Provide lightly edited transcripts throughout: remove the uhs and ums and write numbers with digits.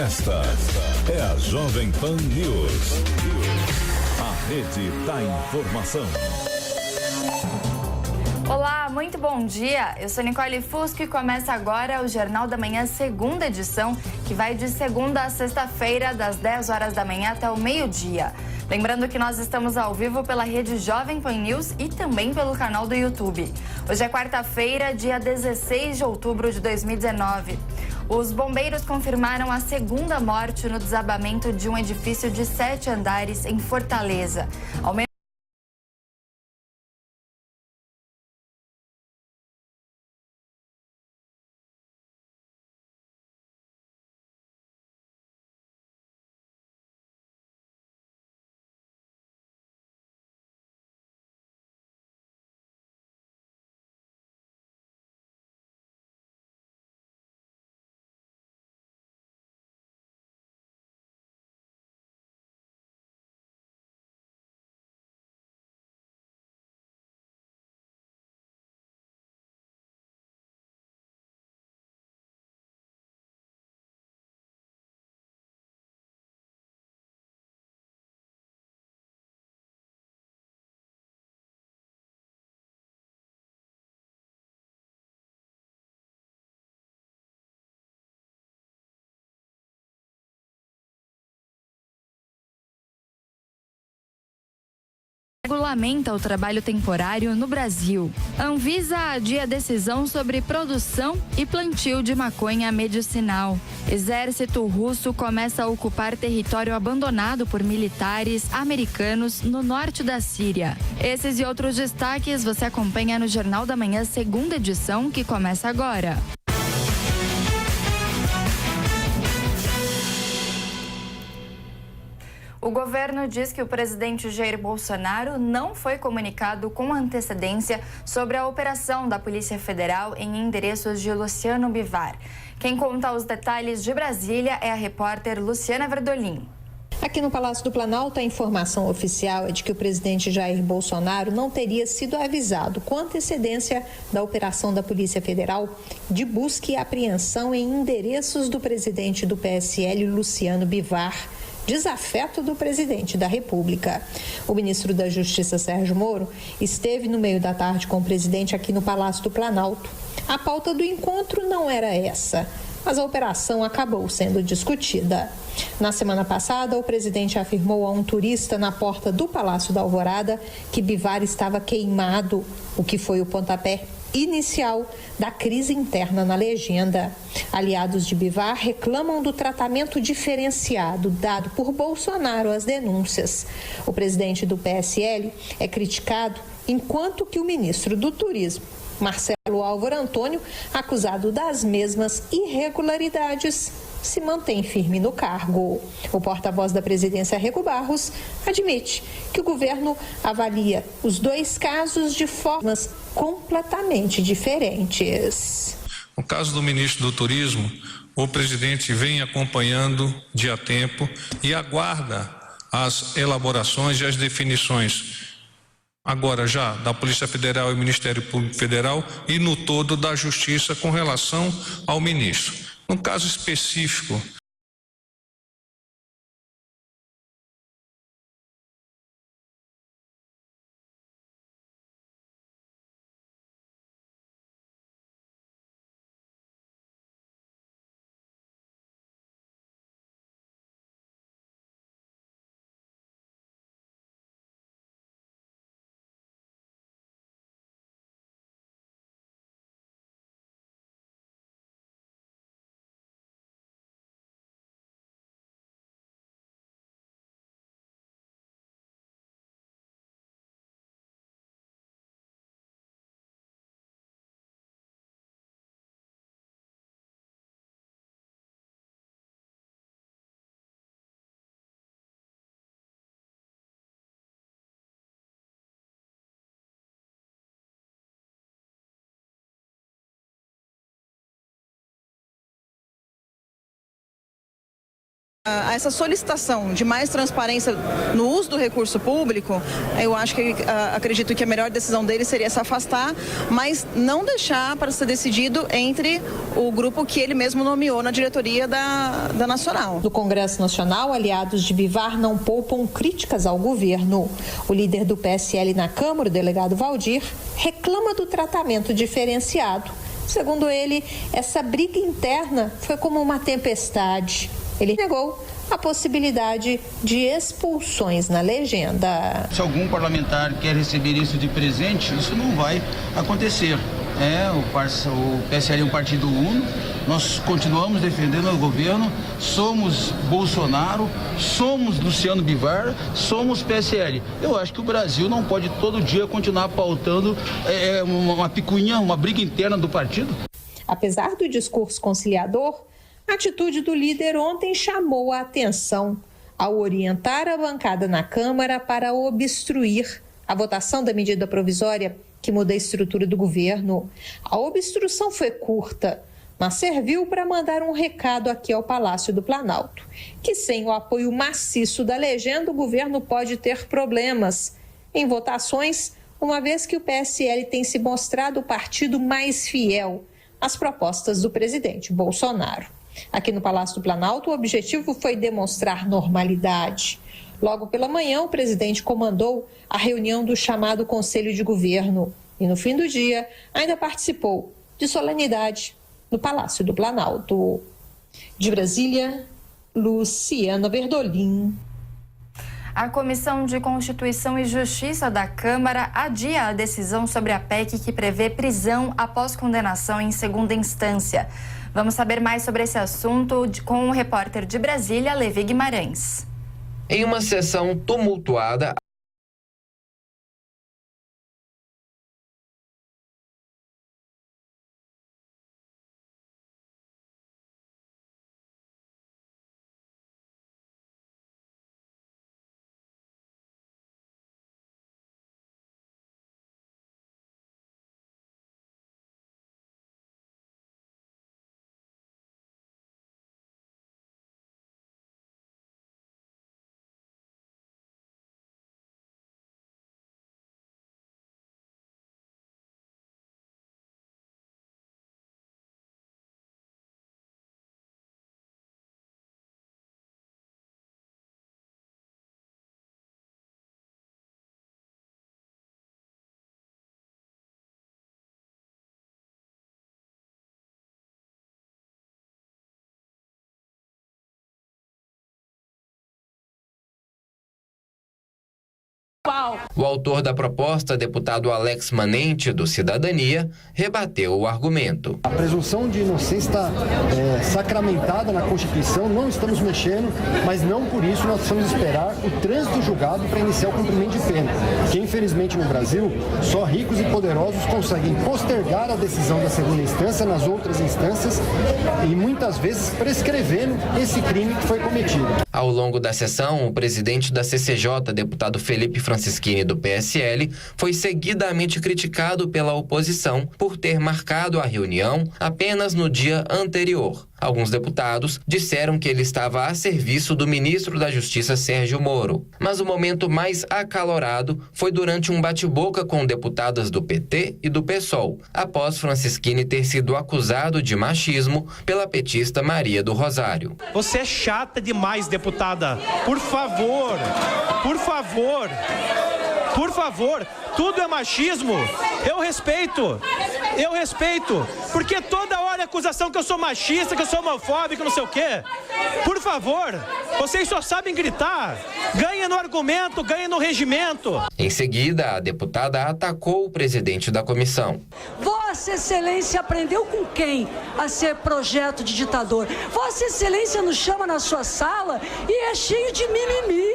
Esta é a Jovem Pan News. A rede da informação. Olá, muito bom dia. Eu sou Nicole Fusco e começa agora o Jornal da Manhã, segunda edição, que vai de segunda a sexta-feira, das 10 horas da manhã até o meio-dia. Lembrando que nós estamos ao vivo pela rede Jovem Pan News e também pelo canal do YouTube. Hoje é quarta-feira, dia 16 de outubro de 2019. Os bombeiros confirmaram a segunda morte no desabamento de um edifício de 7 andares em Fortaleza. Regulamenta o trabalho temporário no Brasil. Anvisa adia decisão sobre produção e plantio de maconha medicinal. Exército russo começa a ocupar território abandonado por militares americanos no norte da Síria. Esses e outros destaques você acompanha no Jornal da Manhã, segunda edição, que começa agora. O governo diz que o presidente Jair Bolsonaro não foi comunicado com antecedência sobre a operação da Polícia Federal em endereços de Luciano Bivar. Quem conta os detalhes de Brasília é a repórter Luciana Verdolim. Aqui no Palácio do Planalto, a informação oficial é de que o presidente Jair Bolsonaro não teria sido avisado com antecedência da operação da Polícia Federal de busca e apreensão em endereços do presidente do PSL, Luciano Bivar, desafeto do presidente da República. O ministro da Justiça, Sérgio Moro, esteve no meio da tarde com o presidente aqui no Palácio do Planalto. A pauta do encontro não era essa, mas a operação acabou sendo discutida. Na semana passada, o presidente afirmou a um turista na porta do Palácio da Alvorada que Bivar estava queimado, o que foi o pontapé inicial da crise interna na legenda. Aliados de Bivar reclamam do tratamento diferenciado dado por Bolsonaro às denúncias. O presidente do PSL é criticado, enquanto que o ministro do Turismo, Marcelo Álvaro Antônio, acusado das mesmas irregularidades, se mantém firme no cargo. O porta-voz da presidência, Rego Barros, admite que o governo avalia os dois casos de formas completamente diferentes. No caso do ministro do Turismo, o presidente vem acompanhando de a tempo e aguarda as elaborações e as definições agora já da Polícia Federal e Ministério Público Federal e no todo da Justiça com relação ao ministro. No caso específico Essa solicitação de mais transparência no uso do recurso público, eu acho que acredito que a melhor decisão dele seria se afastar, mas não deixar para ser decidido entre o grupo que ele mesmo nomeou na diretoria da Nacional. No Congresso Nacional, aliados de Bivar não poupam críticas ao governo. O líder do PSL na Câmara, o delegado Valdir, reclama do tratamento diferenciado. Segundo ele, essa briga interna foi como uma tempestade. Ele negou a possibilidade de expulsões na legenda. Se algum parlamentar quer receber isso de presente, isso não vai acontecer. O PSL é um partido uno, nós continuamos defendendo o governo, somos Bolsonaro, somos Luciano Bivar, somos PSL. Eu acho que o Brasil não pode todo dia continuar pautando uma picuinha, uma briga interna do partido. Apesar do discurso conciliador, a atitude do líder ontem chamou a atenção ao orientar a bancada na Câmara para obstruir a votação da medida provisória que muda a estrutura do governo. A obstrução foi curta, mas serviu para mandar um recado aqui ao Palácio do Planalto, que sem o apoio maciço da legenda, o governo pode ter problemas em votações, uma vez que o PSL tem se mostrado o partido mais fiel às propostas do presidente Bolsonaro. Aqui no Palácio do Planalto, o objetivo foi demonstrar normalidade. Logo pela manhã, o presidente comandou a reunião do chamado Conselho de Governo e, no fim do dia, ainda participou de solenidade no Palácio do Planalto. De Brasília, Luciana Verdolim. A Comissão de Constituição e Justiça da Câmara adia a decisão sobre a PEC que prevê prisão após condenação em segunda instância. Vamos saber mais sobre esse assunto com o repórter de Brasília, Levi Guimarães. Em uma sessão tumultuada, o autor da proposta, deputado Alex Manente, do Cidadania, rebateu o argumento. A presunção de inocência está sacramentada na Constituição, não estamos mexendo, mas não por isso nós precisamos esperar o trânsito julgado para iniciar o cumprimento de pena. Que infelizmente no Brasil, só ricos e poderosos conseguem postergar a decisão da segunda instância nas outras instâncias e muitas vezes prescrevendo esse crime que foi cometido. Ao longo da sessão, o presidente da CCJ, deputado Felipe Francischini, do PSL, foi seguidamente criticado pela oposição por ter marcado a reunião apenas no dia anterior. Alguns deputados disseram que ele estava a serviço do ministro da Justiça, Sérgio Moro. Mas o momento mais acalorado foi durante um bate-boca com deputadas do PT e do PSOL, após Francischini ter sido acusado de machismo pela petista Maria do Rosário. Você é chata demais, deputada. Por favor, por favor, por favor, tudo é machismo. Eu respeito, porque toda hora é acusação que eu sou machista, que eu sou homofóbico, não sei o quê. Por favor, vocês só sabem gritar. Ganha no argumento, ganha no regimento. Em seguida, a deputada atacou o presidente da comissão. Vossa Excelência aprendeu com quem a ser projeto de ditador? Vossa Excelência nos chama na sua sala e é cheio de mimimi.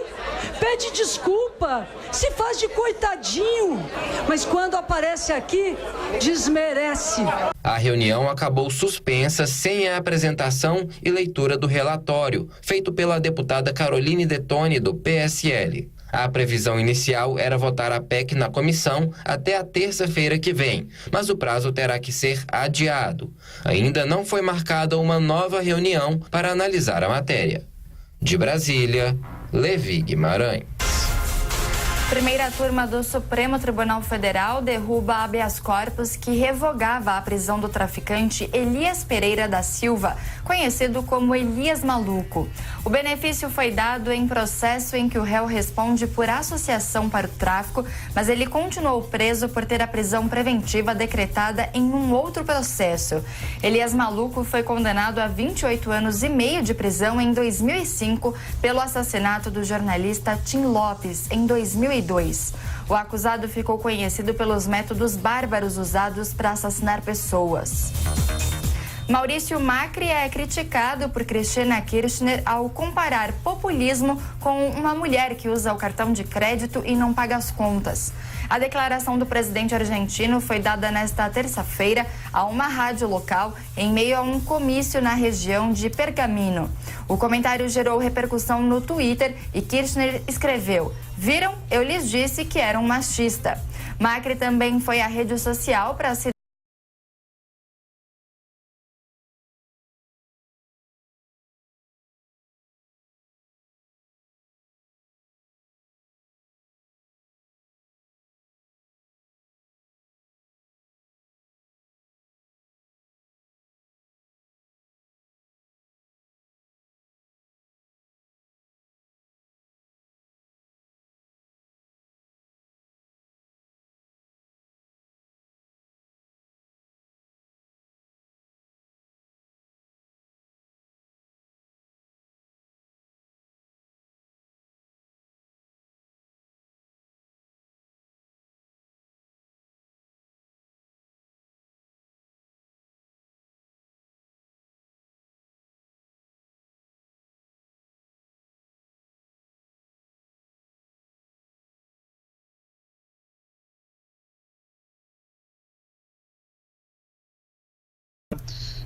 Pede desculpa, se faz de coitadinho, mas quando aparece aqui, desmerece. A reunião acabou suspensa sem a apresentação e leitura do relatório, feito pela deputada Caroline Detoni, do PSL. A previsão inicial era votar a PEC na comissão até a terça-feira que vem, mas o prazo terá que ser adiado. Ainda não foi marcada uma nova reunião para analisar a matéria. De Brasília, Levi Guimarães. Primeira turma do Supremo Tribunal Federal derruba habeas corpus que revogava a prisão do traficante Elias Pereira da Silva, conhecido como Elias Maluco. O benefício foi dado em processo em que o réu responde por associação para o tráfico, mas ele continuou preso por ter a prisão preventiva decretada em um outro processo. Elias Maluco foi condenado a 28 anos e meio de prisão em 2005 pelo assassinato do jornalista Tim Lopes em 2002. O acusado ficou conhecido pelos métodos bárbaros usados para assassinar pessoas. Maurício Macri é criticado por Cristina Kirchner ao comparar populismo com uma mulher que usa o cartão de crédito e não paga as contas. A declaração do presidente argentino foi dada nesta terça-feira a uma rádio local em meio a um comício na região de Pergamino. O comentário gerou repercussão no Twitter e Kirchner escreveu: "Viram? Eu lhes disse que era um machista." Macri também foi à rede social para se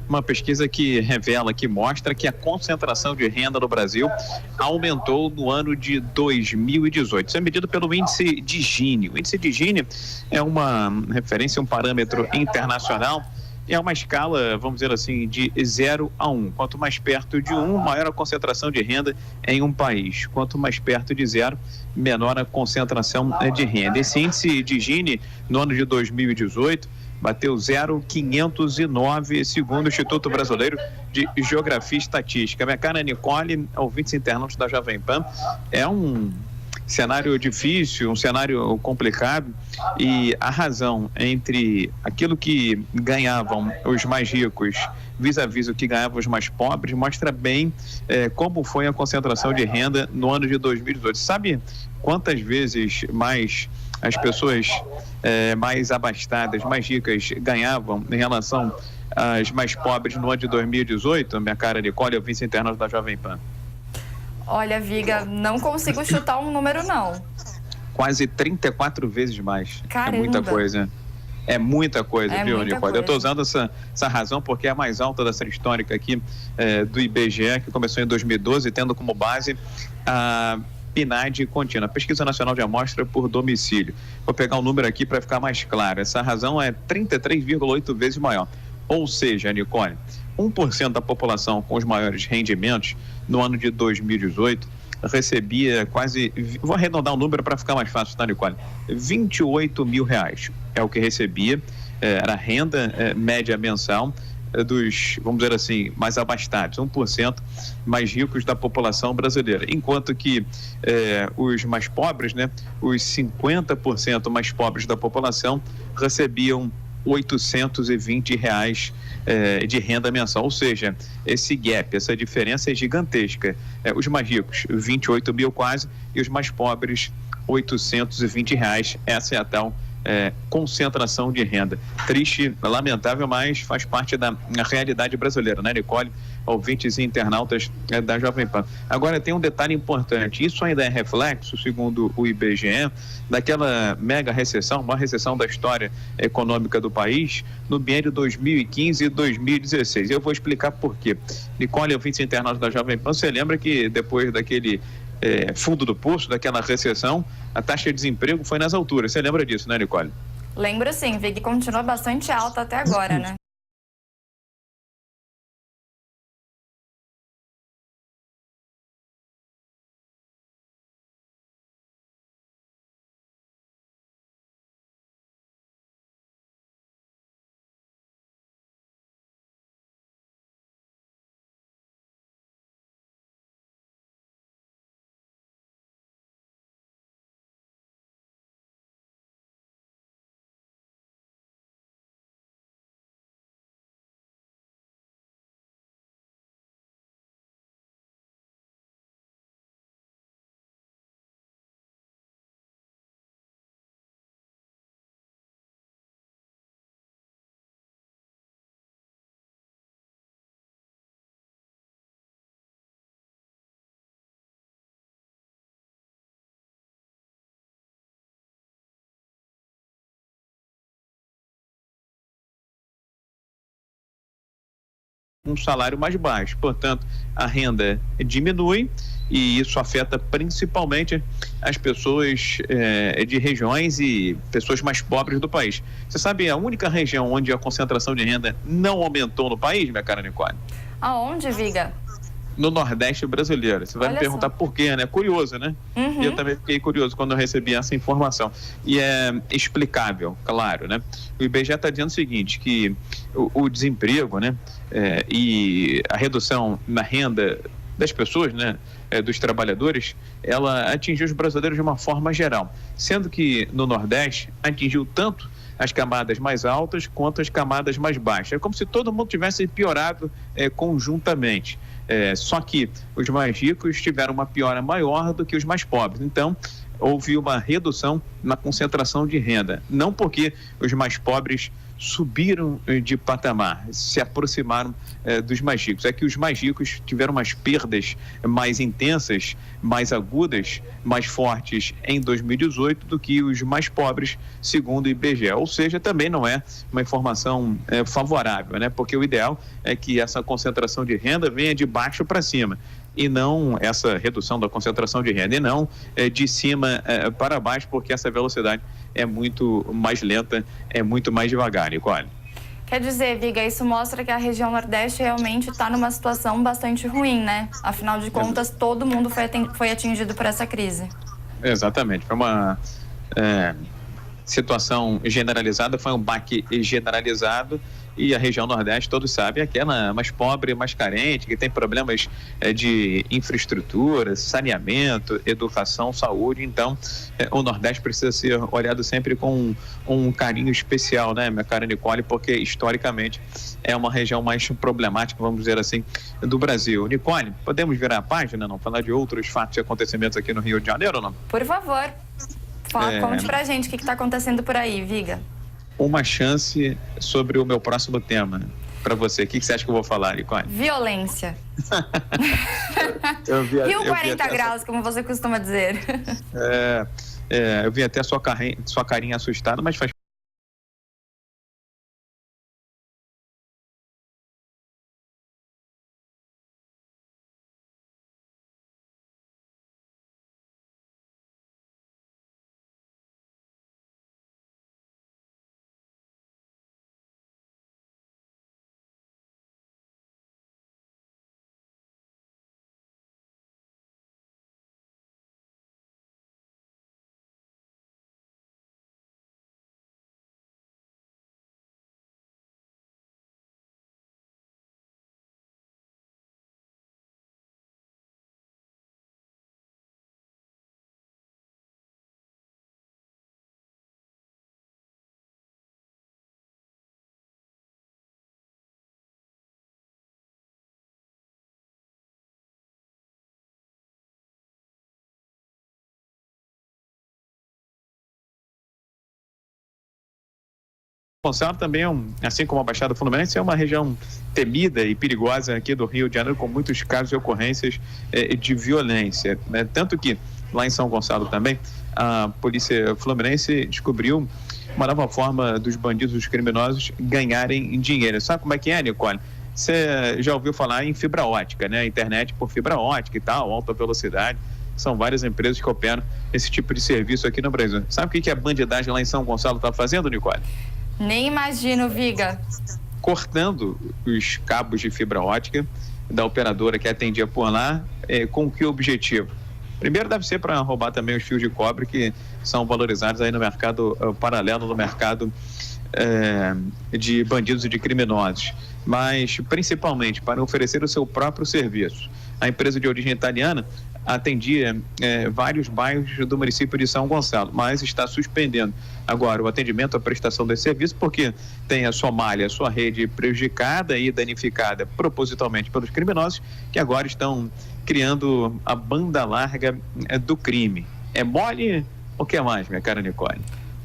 Uma pesquisa que mostra que a concentração de renda no Brasil aumentou no ano de 2018. Isso é medido pelo índice de Gini. O índice de Gini é uma referência, um parâmetro internacional. É uma escala, vamos dizer assim, de 0 a 1. Quanto mais perto de 1, maior a concentração de renda em um país. Quanto mais perto de 0, menor a concentração de renda. Esse índice de Gini, no ano de 2018, bateu 0,509, segundo o Instituto Brasileiro de Geografia e Estatística. Minha cara Nicole, ouvintes internautas da Jovem Pan, é um cenário difícil, um cenário complicado, e a razão entre aquilo que ganhavam os mais ricos vis-à-vis o que ganhavam os mais pobres mostra bem como foi a concentração de renda no ano de 2018. Sabe quantas vezes mais as pessoas mais abastadas, mais ricas ganhavam em relação às mais pobres no ano de 2018? Minha cara Nicole, eu vice internauta da Jovem Pan. Olha, Viga, não consigo chutar um número, não. Quase 34 vezes mais. Caramba. É muita coisa. É muita coisa, viu, muita Nicole? coisa. Eu estou usando essa razão porque é a mais alta da série histórica aqui do IBGE, que começou em 2012, tendo como base a PNAD contínua, Pesquisa Nacional de Amostra por Domicílio. Vou pegar um número aqui para ficar mais claro. Essa razão é 33,8 vezes maior. Ou seja, Nicole, 1% da população com os maiores rendimentos no ano de 2018 recebia quase, vou arredondar o número para ficar mais fácil, tá, Nicole? R$28 mil é o que recebia, era a renda média mensal dos, vamos dizer assim, mais abastados, 1% mais ricos da população brasileira, enquanto que os mais pobres, né, os 50% mais pobres da população recebiam R$820 de renda mensal, ou seja, esse gap, essa diferença é gigantesca. Os mais ricos, 28 mil quase, e os mais pobres, R$820. Essa é a tal concentração de renda. Triste, lamentável, mas faz parte da realidade brasileira, né, Nicole? Ouvintes e internautas da Jovem Pan. Agora, tem um detalhe importante. Isso ainda é reflexo, segundo o IBGE, daquela mega recessão, maior recessão da história econômica do país, no biênio 2015 e 2016. Eu vou explicar por quê. Nicole, ouvintes e internautas da Jovem Pan, você lembra que depois daquele fundo do poço, daquela recessão, a taxa de desemprego foi nas alturas. Você lembra disso, né, Nicole? Lembro sim, Vig, continua bastante alta até agora, né? um salário mais baixo. Portanto, a renda diminui e isso afeta principalmente as pessoas de regiões e pessoas mais pobres do país. Você sabe a única região onde a concentração de renda não aumentou no país, minha cara Nicole? Aonde, Viga? No Nordeste brasileiro. Você vai me perguntar por quê, né? Curioso, né? Uhum. Eu também fiquei curioso quando eu recebi essa informação. E é explicável, claro, né? O IBGE está dizendo o seguinte, que o desemprego, né? E a redução na renda das pessoas, né? Dos trabalhadores, ela atingiu os brasileiros de uma forma geral. Sendo que no Nordeste atingiu tanto as camadas mais altas quanto as camadas mais baixas. É como se todo mundo tivesse piorado conjuntamente. Só que os mais ricos tiveram uma piora maior do que os mais pobres. Então, houve uma redução na concentração de renda. Não porque os mais pobres subiram de patamar, se aproximaram dos mais ricos. É que os mais ricos tiveram umas perdas mais intensas, mais agudas, mais fortes em 2018 do que os mais pobres, segundo o IBGE. Ou seja, também não é uma informação favorável, né? Porque o ideal é que essa concentração de renda venha de baixo para cima. E não essa redução da concentração de renda, e não de cima para baixo, porque essa velocidade é muito mais lenta, é muito mais devagar, Nicole. Quer dizer, Viga, isso mostra que a região Nordeste realmente está numa situação bastante ruim, né? Afinal de contas, todo mundo foi atingido por essa crise. Exatamente, foi uma situação generalizada, foi um baque generalizado. E a região Nordeste, todos sabem, é aquela mais pobre, mais carente, que tem problemas de infraestrutura, saneamento, educação, saúde. Então, o Nordeste precisa ser olhado sempre com um carinho especial, né, minha cara Nicole, porque historicamente é uma região mais problemática, vamos dizer assim, do Brasil. Nicole, podemos virar a página, não? Falar de outros fatos e acontecimentos aqui no Rio de Janeiro, ou não? Por favor, conte pra gente o que está acontecendo por aí, Viga. Uma chance sobre o meu próximo tema para você. O que você acha que eu vou falar, Nicole? Violência. Rio 40 graus, como você costuma dizer. Eu vi até sua carinha assustada, mas faz Gonçalo também assim como a Baixada Fluminense, é uma região temida e perigosa aqui do Rio de Janeiro, com muitos casos e ocorrências de violência, né? Tanto que lá em São Gonçalo também, a polícia fluminense descobriu uma nova forma dos bandidos, dos criminosos ganharem dinheiro. Sabe como é que é, Nicole? Você já ouviu falar em fibra ótica, né? Internet por fibra ótica e tal, alta velocidade. São várias empresas que operam esse tipo de serviço aqui no Brasil. Sabe o que a bandidagem lá em São Gonçalo está fazendo, Nicole? Nem imagino, Viga. Cortando os cabos de fibra ótica da operadora que atendia por lá, com que objetivo? Primeiro deve ser para roubar também os fios de cobre que são valorizados aí no mercado paralelo, no mercado de bandidos e de criminosos, mas principalmente para oferecer o seu próprio serviço. A empresa de origem italiana atendia vários bairros do município de São Gonçalo, mas está suspendendo agora o atendimento, a prestação desse serviço, porque tem a sua malha, a sua rede prejudicada e danificada propositalmente pelos criminosos, que agora estão criando a banda larga do crime. É mole ou que mais, minha cara Nicole?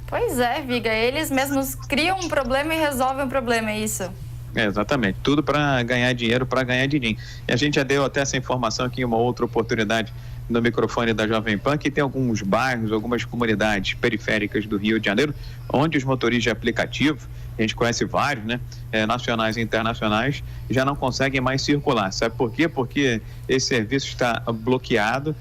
Pois é, Viga, eles mesmos criam um problema e resolvem o problema, é isso? Exatamente, tudo para ganhar dinheiro, para ganhar dinheiro. E a gente já deu até essa informação aqui em uma outra oportunidade no microfone da Jovem Pan que tem alguns bairros, algumas comunidades periféricas do Rio de Janeiro, onde os motoristas de aplicativo, a gente conhece vários, né, nacionais e internacionais, já não conseguem mais circular. Sabe por quê? Porque esse serviço está bloqueado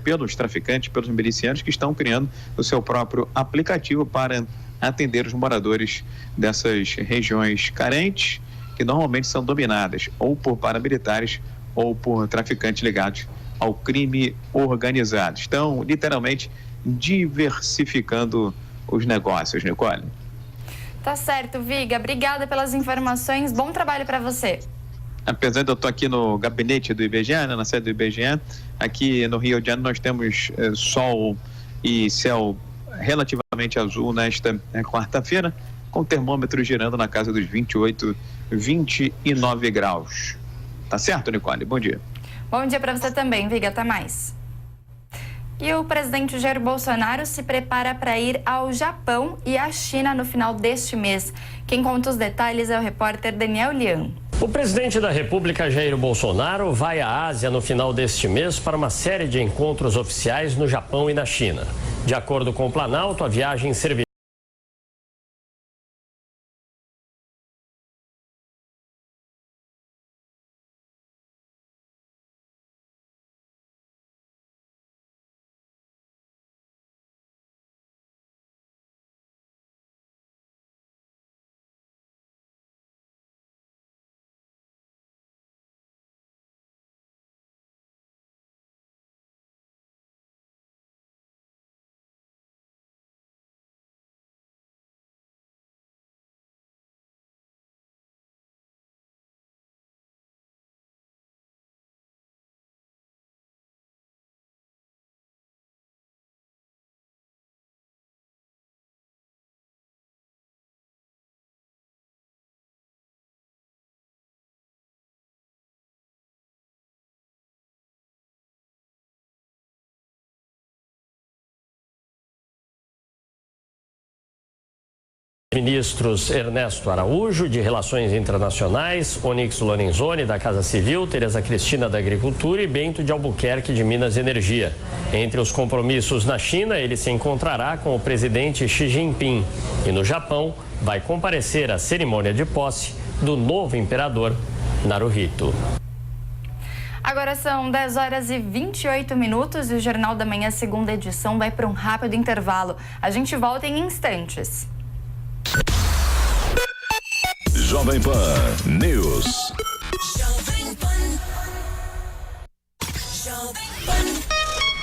pelos traficantes, pelos milicianos que estão criando o seu próprio aplicativo para atender os moradores dessas regiões carentes, que normalmente são dominadas ou por paramilitares ou por traficantes ligados ao crime organizado. Estão literalmente diversificando os negócios, Nicole. Tá certo, Viga. Obrigada pelas informações. Bom trabalho para você. Apesar de eu estar aqui no gabinete do IBGE, né, na sede do IBGE, aqui no Rio de Janeiro nós temos sol e céu relativamente azul nesta quarta-feira, com o termômetro girando na casa dos 28, 29 graus. Tá certo, Nicole? Bom dia. Bom dia para você também, Viga. Até mais. E o presidente Jair Bolsonaro se prepara para ir ao Japão e à China no final deste mês. Quem conta os detalhes é o repórter Daniel Lian. O presidente da República, Jair Bolsonaro, vai à Ásia no final deste mês para uma série de encontros oficiais no Japão e na China. De acordo com o Planalto, a viagem servirá ministros Ernesto Araújo, de Relações Internacionais, Onyx Lorenzoni, da Casa Civil, Tereza Cristina, da Agricultura e Bento de Albuquerque, de Minas e Energia. Entre os compromissos na China, ele se encontrará com o presidente Xi Jinping e no Japão vai comparecer à cerimônia de posse do novo imperador Naruhito. Agora são 10 horas e 28 minutos e o Jornal da Manhã, segunda edição, vai para um rápido intervalo. A gente volta em instantes. Jovem Pan News.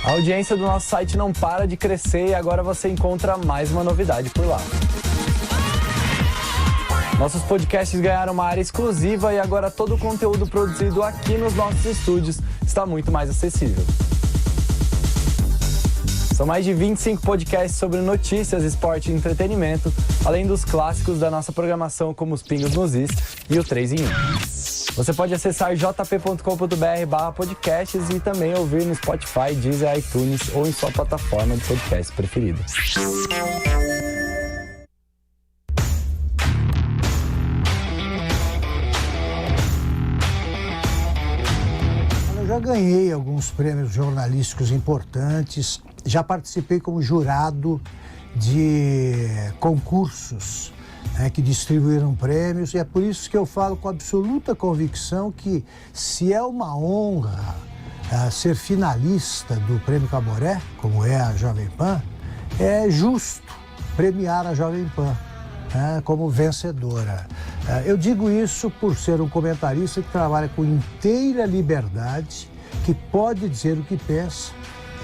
A audiência do nosso site não para de crescer e agora você encontra mais uma novidade por lá. Nossos podcasts ganharam uma área exclusiva e agora todo o conteúdo produzido aqui nos nossos estúdios está muito mais acessível. São mais de 25 podcasts sobre notícias, esporte e entretenimento, além dos clássicos da nossa programação como os Pingos nos Is e o 3 em 1. Você pode acessar jp.com.br/podcasts e também ouvir no Spotify, Deezer, iTunes ou em sua plataforma de podcast preferida. Eu já ganhei alguns prêmios jornalísticos importantes. Já participei como jurado de concursos, né, que distribuíram prêmios, e é por isso que eu falo com absoluta convicção que, se é uma honra ser finalista do Prêmio Caboré, como é a Jovem Pan, é justo premiar a Jovem Pan, né, como vencedora. Eu digo isso por ser um comentarista que trabalha com inteira liberdade, que pode dizer o que pensa,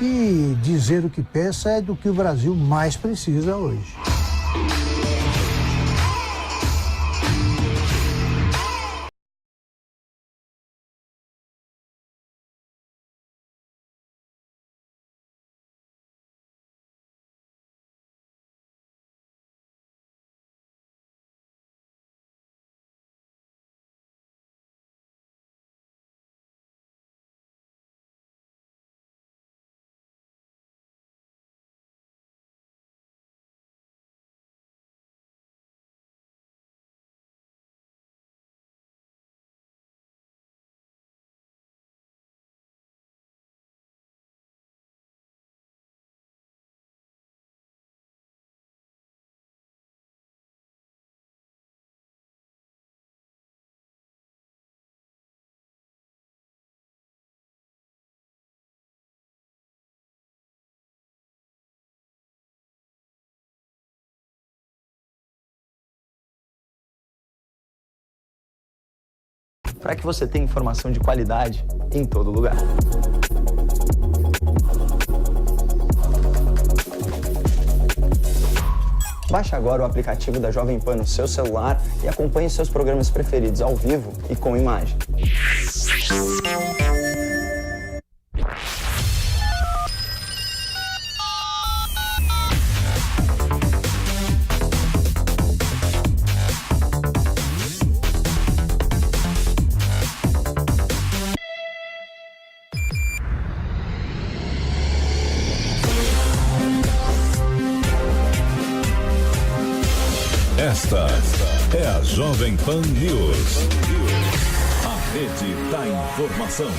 e dizer o que pensa é do que o Brasil mais precisa hoje. para que você tenha informação de qualidade em todo lugar. Baixe agora o aplicativo da Jovem Pan no seu celular e acompanhe seus programas preferidos ao vivo e com imagem. Esta é a Jovem Pan News. A rede da informação.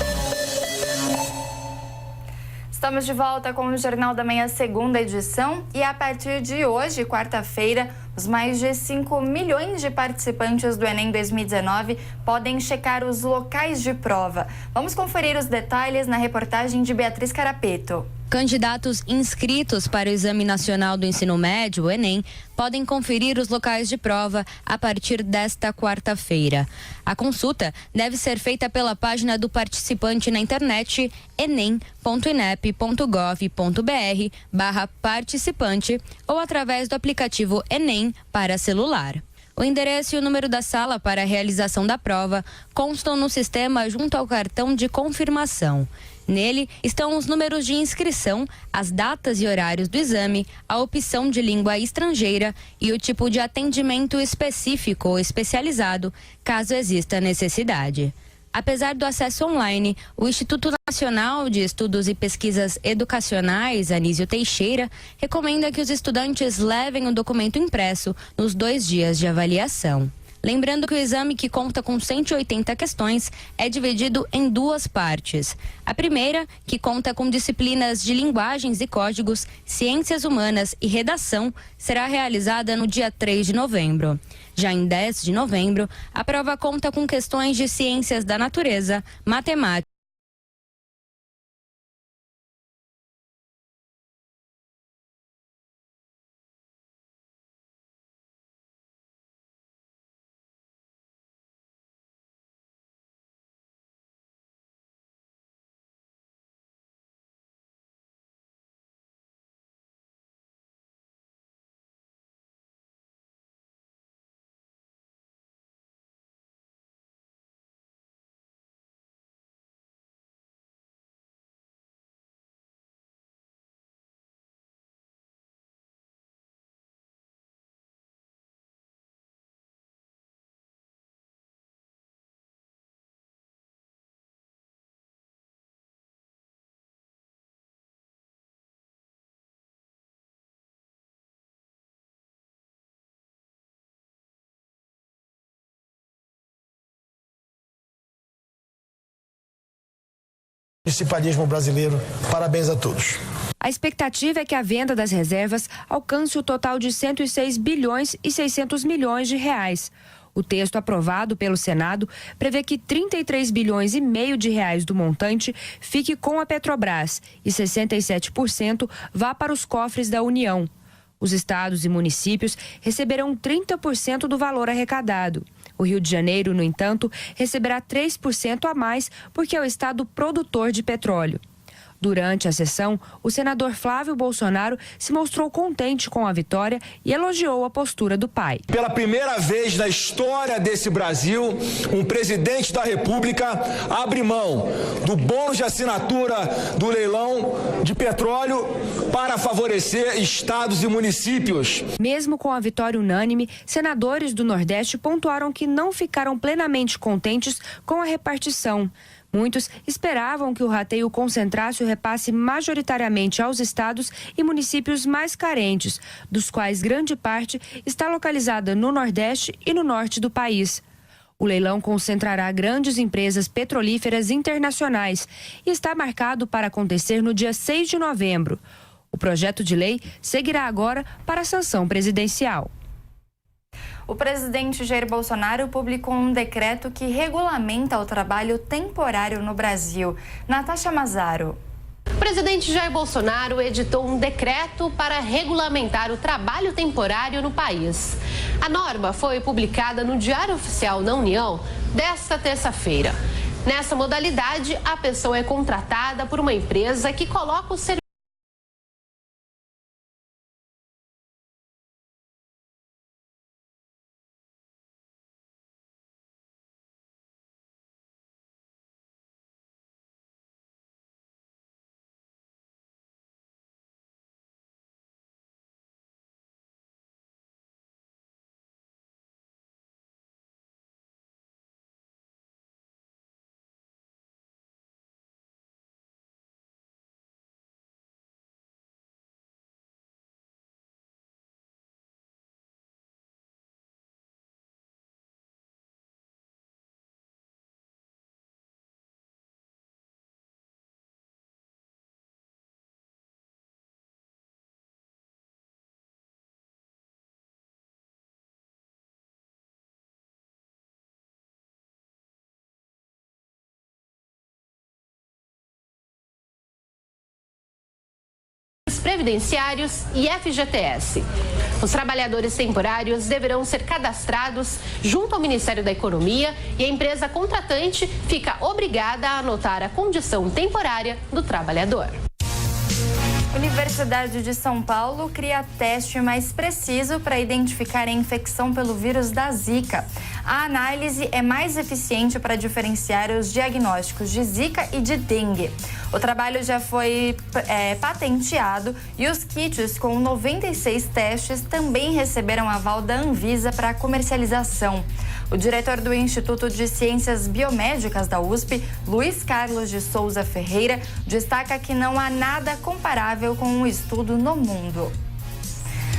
Estamos de volta com o Jornal da Manhã, segunda edição. E a partir de hoje, quarta-feira, os mais de 5 milhões de participantes do Enem 2019 podem checar os locais de prova. Vamos conferir os detalhes na reportagem de Beatriz Carapeto. Candidatos inscritos para o Exame Nacional do Ensino Médio, o Enem, podem conferir os locais de prova a partir desta quarta-feira. A consulta deve ser feita pela página do participante na internet enem.inep.gov.br/participante ou através do aplicativo Enem para celular. O endereço e o número da sala para a realização da prova constam no sistema junto ao cartão de confirmação. Nele estão os números de inscrição, as datas e horários do exame, a opção de língua estrangeira e o tipo de atendimento específico ou especializado, caso exista necessidade. Apesar do acesso online, o Instituto Nacional de Estudos e Pesquisas Educacionais, Anísio Teixeira, recomenda que os estudantes levem o documento impresso nos 2 dias de avaliação. Lembrando que o exame, que conta com 180 questões, é dividido em 2 partes. A primeira, que conta com disciplinas de linguagens e códigos, ciências humanas e redação, será realizada no dia 3 de novembro. Já em 10 de novembro, a prova conta com questões de ciências da natureza, matemática, Municipalismo brasileiro, parabéns a todos. A expectativa é que a venda das reservas alcance o total de 106 bilhões e 600 milhões de reais. O texto aprovado pelo Senado prevê que 33 bilhões e meio de reais do montante fique com a Petrobras e 67% vá para os cofres da União. Os estados e municípios receberão 30% do valor arrecadado. O Rio de Janeiro, no entanto, receberá 3% a mais porque é o estado produtor de petróleo. Durante a sessão, o senador Flávio Bolsonaro se mostrou contente com a vitória e elogiou a postura do pai. Pela primeira vez na história desse Brasil, um presidente da República abre mão do bônus de assinatura do leilão de petróleo para favorecer estados e municípios. Mesmo com a vitória unânime, senadores do Nordeste pontuaram que não ficaram plenamente contentes com a repartição. Muitos esperavam que o rateio concentrasse o repasse majoritariamente aos estados e municípios mais carentes, dos quais grande parte está localizada no Nordeste e no Norte do país. O leilão concentrará grandes empresas petrolíferas internacionais e está marcado para acontecer no dia 6 de novembro. O projeto de lei seguirá agora para a sanção presidencial. O presidente Jair Bolsonaro publicou um decreto que regulamenta o trabalho temporário no Brasil. Natasha Mazaro. O presidente Jair Bolsonaro editou um decreto para regulamentar o trabalho temporário no país. A norma foi publicada no Diário Oficial da União desta terça-feira. Nessa modalidade, a pessoa é contratada por uma empresa que coloca o serviço previdenciários e FGTS. Os trabalhadores temporários deverão ser cadastrados junto ao Ministério da Economia e a empresa contratante fica obrigada a anotar a condição temporária do trabalhador. Universidade de São Paulo cria teste mais preciso para identificar a infecção pelo vírus da Zika. A análise é mais eficiente para diferenciar os diagnósticos de Zika e de dengue. O trabalho já foi patenteado e os kits com 96 testes também receberam aval da Anvisa para comercialização. O diretor do Instituto de Ciências Biomédicas da USP, Luiz Carlos de Souza Ferreira, destaca que não há nada comparável com um estudo no mundo.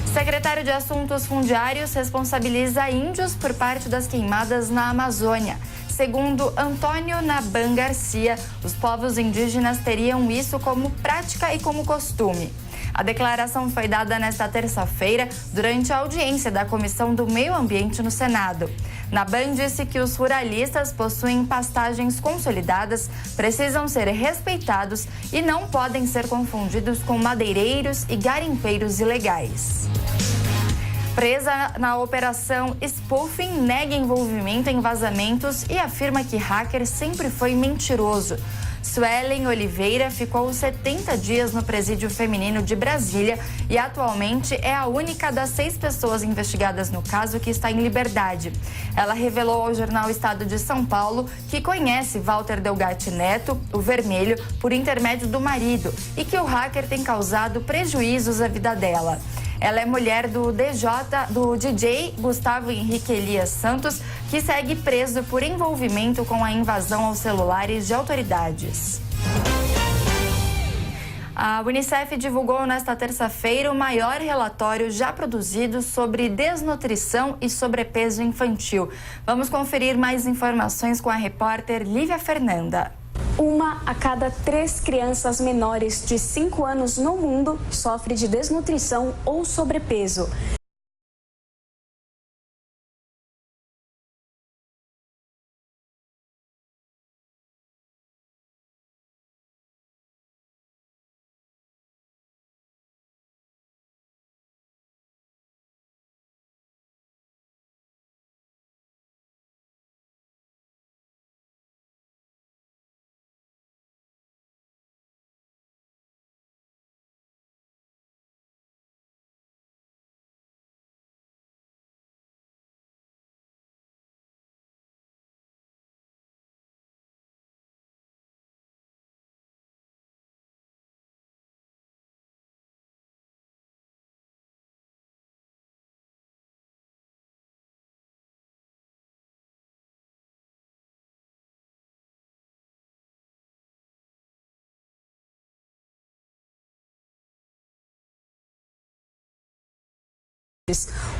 O secretário de Assuntos Fundiários responsabiliza índios por parte das queimadas na Amazônia. Segundo Antônio Naban Garcia, os povos indígenas teriam isso como prática e como costume. A declaração foi dada nesta terça-feira durante a audiência da Comissão do Meio Ambiente no Senado. Naban disse que os ruralistas possuem pastagens consolidadas, precisam ser respeitados e não podem ser confundidos com madeireiros e garimpeiros ilegais. Presa na operação Spoofing, nega envolvimento em vazamentos e afirma que hacker sempre foi mentiroso. Suelen Oliveira ficou 70 dias no presídio feminino de Brasília e atualmente é a única das 6 pessoas investigadas no caso que está em liberdade. Ela revelou ao jornal Estado de São Paulo que conhece Walter Delgatti Neto, o Vermelho, por intermédio do marido e que o hacker tem causado prejuízos à vida dela. Ela é mulher do DJ Gustavo Henrique Elias Santos, que segue preso por envolvimento com a invasão aos celulares de autoridades. A Unicef divulgou nesta terça-feira o maior relatório já produzido sobre desnutrição e sobrepeso infantil. Vamos conferir mais informações com a repórter Lívia Fernanda. 1 a cada 3 crianças menores de 5 anos no mundo sofre de desnutrição ou sobrepeso.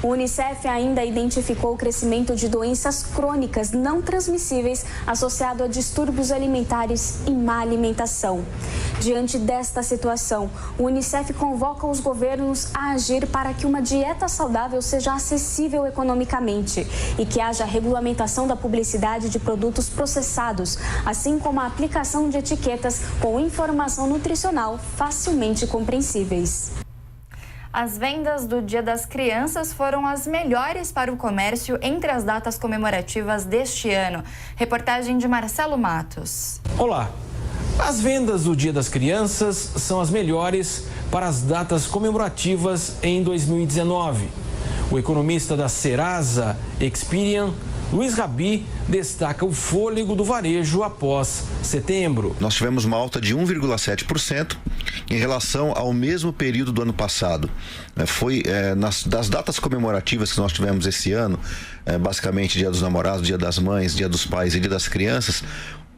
O Unicef ainda identificou o crescimento de doenças crônicas não transmissíveis associado a distúrbios alimentares e má alimentação. Diante desta situação, o Unicef convoca os governos a agir para que uma dieta saudável seja acessível economicamente e que haja regulamentação da publicidade de produtos processados, assim como a aplicação de etiquetas com informação nutricional facilmente compreensíveis. As vendas do Dia das Crianças foram as melhores para o comércio entre as datas comemorativas deste ano. Reportagem de Marcelo Matos. Olá! As vendas do Dia das Crianças são as melhores para as datas comemorativas em 2019. O economista da Serasa Experian, Luiz Rabi, destaca o fôlego do varejo após setembro. Nós tivemos uma alta de 1,7% em relação ao mesmo período do ano passado. Das datas comemorativas que nós tivemos esse ano, basicamente Dia dos Namorados, Dia das Mães, Dia dos Pais e Dia das Crianças,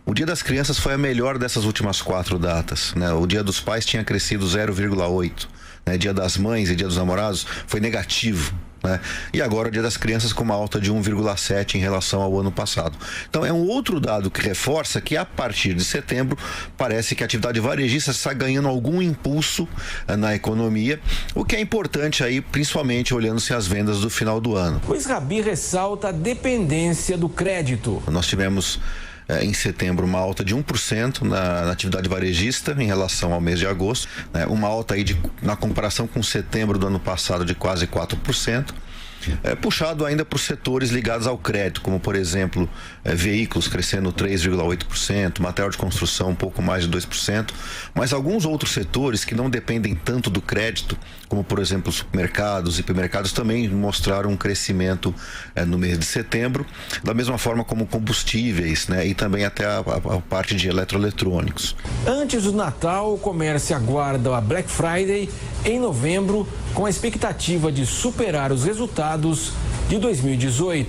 o Dia das Crianças foi a melhor dessas últimas 4 datas. O Dia dos Pais tinha crescido 0,8%. Dia das Mães e Dia dos Namorados foi negativo. E agora o Dia das Crianças com uma alta de 1,7% em relação ao ano passado. Então é um outro dado que reforça que a partir de setembro parece que a atividade varejista está ganhando algum impulso na economia, o que é importante aí, principalmente olhando-se as vendas do final do ano. Luiz Rabi ressalta a dependência do crédito. Nós tivemos em setembro uma alta de 1% na atividade varejista em relação ao mês de agosto, uma alta aí na comparação com setembro do ano passado de quase 4%. Puxado ainda por setores ligados ao crédito, como por exemplo veículos crescendo 3,8%, material de construção um pouco mais de 2%, mas alguns outros setores que não dependem tanto do crédito, como por exemplo supermercados e hipermercados, também mostraram um crescimento no mês de setembro, da mesma forma como combustíveis, e também até a parte de eletroeletrônicos. Antes do Natal, o comércio aguarda a Black Friday em novembro, com a expectativa de superar os resultados de 2018.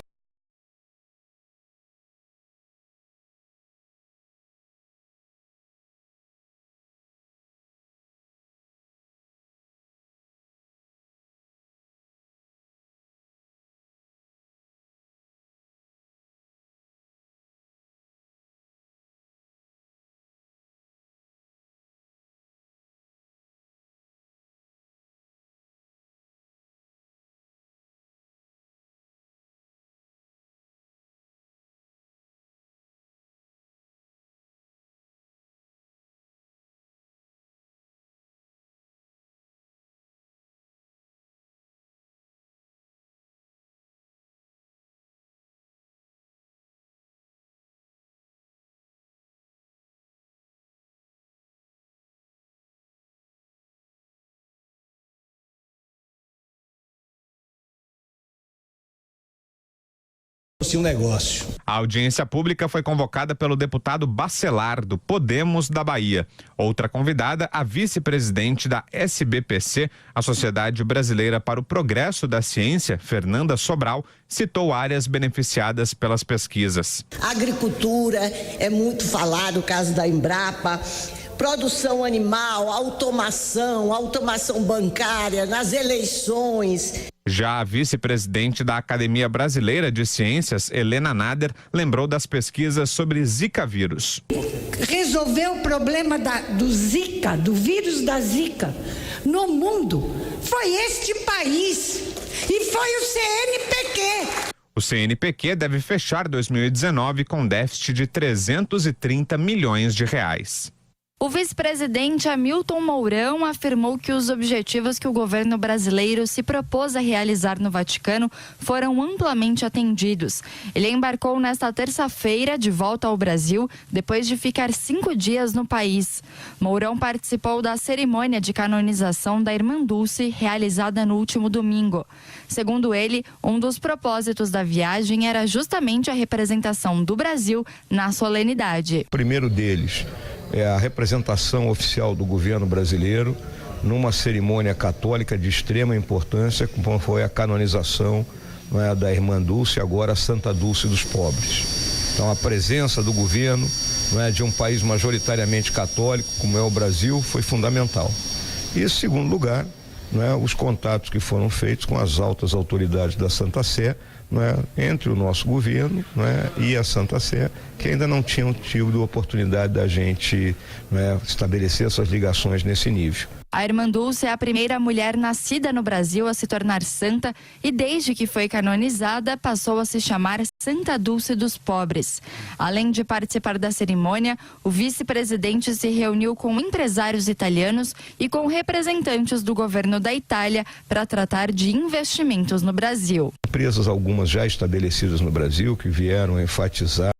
Um negócio. A audiência pública foi convocada pelo deputado Bacelar, do Podemos da Bahia. Outra convidada, a vice-presidente da SBPC, a Sociedade Brasileira para o Progresso da Ciência, Fernanda Sobral, citou áreas beneficiadas pelas pesquisas. Agricultura, é muito falado o caso da Embrapa. Produção animal, automação bancária, nas eleições. Já a vice-presidente da Academia Brasileira de Ciências, Helena Nader, lembrou das pesquisas sobre Zika vírus. Resolver o problema do Zika, do vírus da Zika, no mundo, foi este país e foi o CNPq. O CNPq deve fechar 2019 com déficit de 330 milhões de reais. O vice-presidente Hamilton Mourão afirmou que os objetivos que o governo brasileiro se propôs a realizar no Vaticano foram amplamente atendidos. Ele embarcou nesta terça-feira de volta ao Brasil, depois de ficar 5 dias no país. Mourão participou da cerimônia de canonização da Irmã Dulce, realizada no último domingo. Segundo ele, um dos propósitos da viagem era justamente a representação do Brasil na solenidade. O primeiro deles é a representação oficial do governo brasileiro numa cerimônia católica de extrema importância, como foi a canonização da Irmã Dulce, agora Santa Dulce dos Pobres. Então a presença do governo de um país majoritariamente católico, como é o Brasil, foi fundamental. E em segundo lugar, os contatos que foram feitos com as altas autoridades da Santa Sé, entre o nosso governo e a Santa Sé, que ainda não tinham tido a oportunidade da gente estabelecer essas ligações nesse nível. A Irmã Dulce é a primeira mulher nascida no Brasil a se tornar santa e, desde que foi canonizada, passou a se chamar Santa Dulce dos Pobres. Além de participar da cerimônia, o vice-presidente se reuniu com empresários italianos e com representantes do governo da Itália para tratar de investimentos no Brasil. Empresas algumas já estabelecidas no Brasil que vieram enfatizar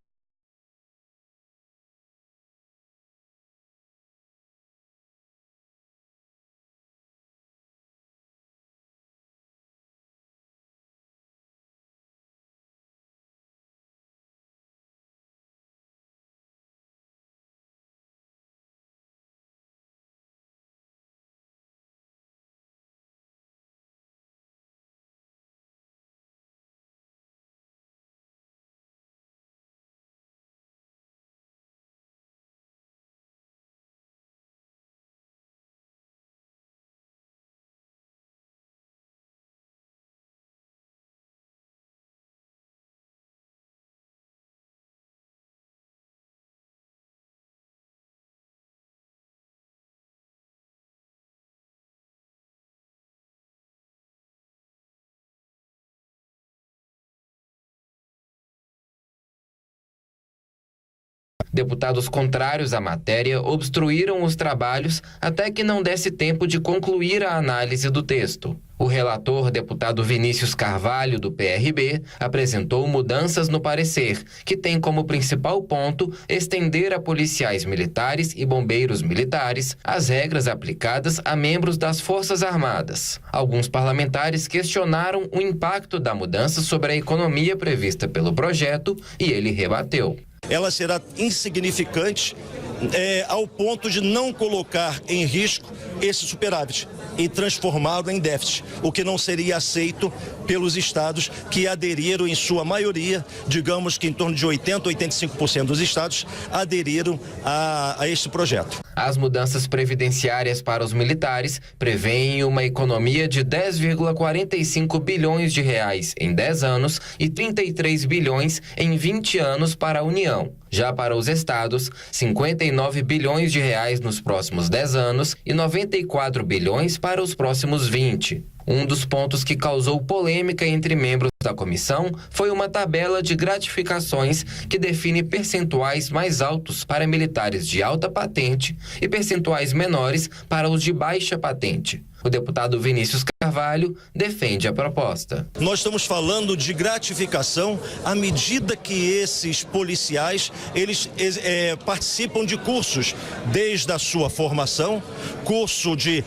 Deputados contrários à matéria obstruíram os trabalhos até que não desse tempo de concluir a análise do texto. O relator, deputado Vinícius Carvalho, do PRB, apresentou mudanças no parecer, que tem como principal ponto estender a policiais militares e bombeiros militares as regras aplicadas a membros das Forças Armadas. Alguns parlamentares questionaram o impacto da mudança sobre a economia prevista pelo projeto e ele rebateu. Ela será insignificante ao ponto de não colocar em risco esse superávit e transformá-lo em déficit, o que não seria aceito pelos estados que aderiram em sua maioria, digamos que em torno de 80% a 85% dos estados aderiram a este projeto. As mudanças previdenciárias para os militares prevêem uma economia de 10,45 bilhões de reais em 10 anos e 33 bilhões em 20 anos para a União. Já para os estados, 59 bilhões de reais nos próximos 10 anos e 94 bilhões para os próximos 20. Um dos pontos que causou polêmica entre membros da comissão foi uma tabela de gratificações que define percentuais mais altos para militares de alta patente e percentuais menores para os de baixa patente. O deputado Vinícius Carvalho defende a proposta. Nós estamos falando de gratificação à medida que esses policiais eles participam de cursos desde a sua formação, curso de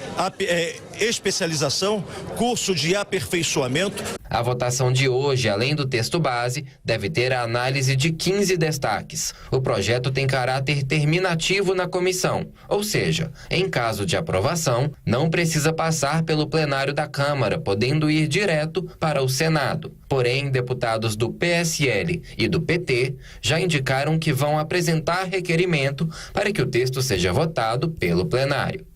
especialização, curso de aperfeiçoamento. A votação de hoje, além do texto base, deve ter a análise de 15 destaques. O projeto tem caráter terminativo na comissão, ou seja, em caso de aprovação, não precisa passar pelo plenário da Câmara, podendo ir direto para o Senado. Porém, deputados do PSL e do PT já indicaram que vão apresentar requerimento para que o texto seja votado pelo plenário.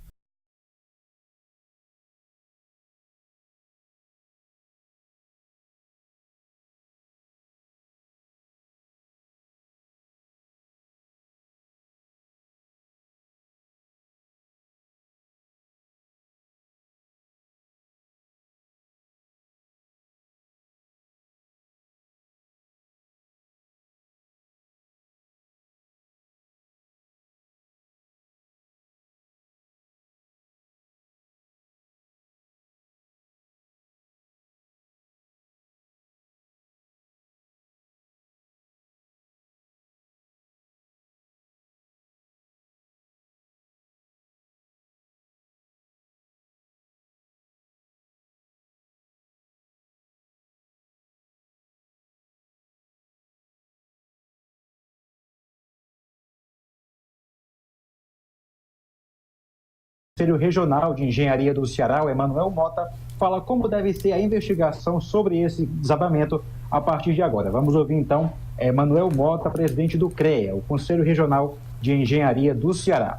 Conselho Regional de Engenharia do Ceará, o Emanuel Mota, fala como deve ser a investigação sobre esse desabamento a partir de agora. Vamos ouvir então Emanuel Mota, presidente do CREA, o Conselho Regional de Engenharia do Ceará.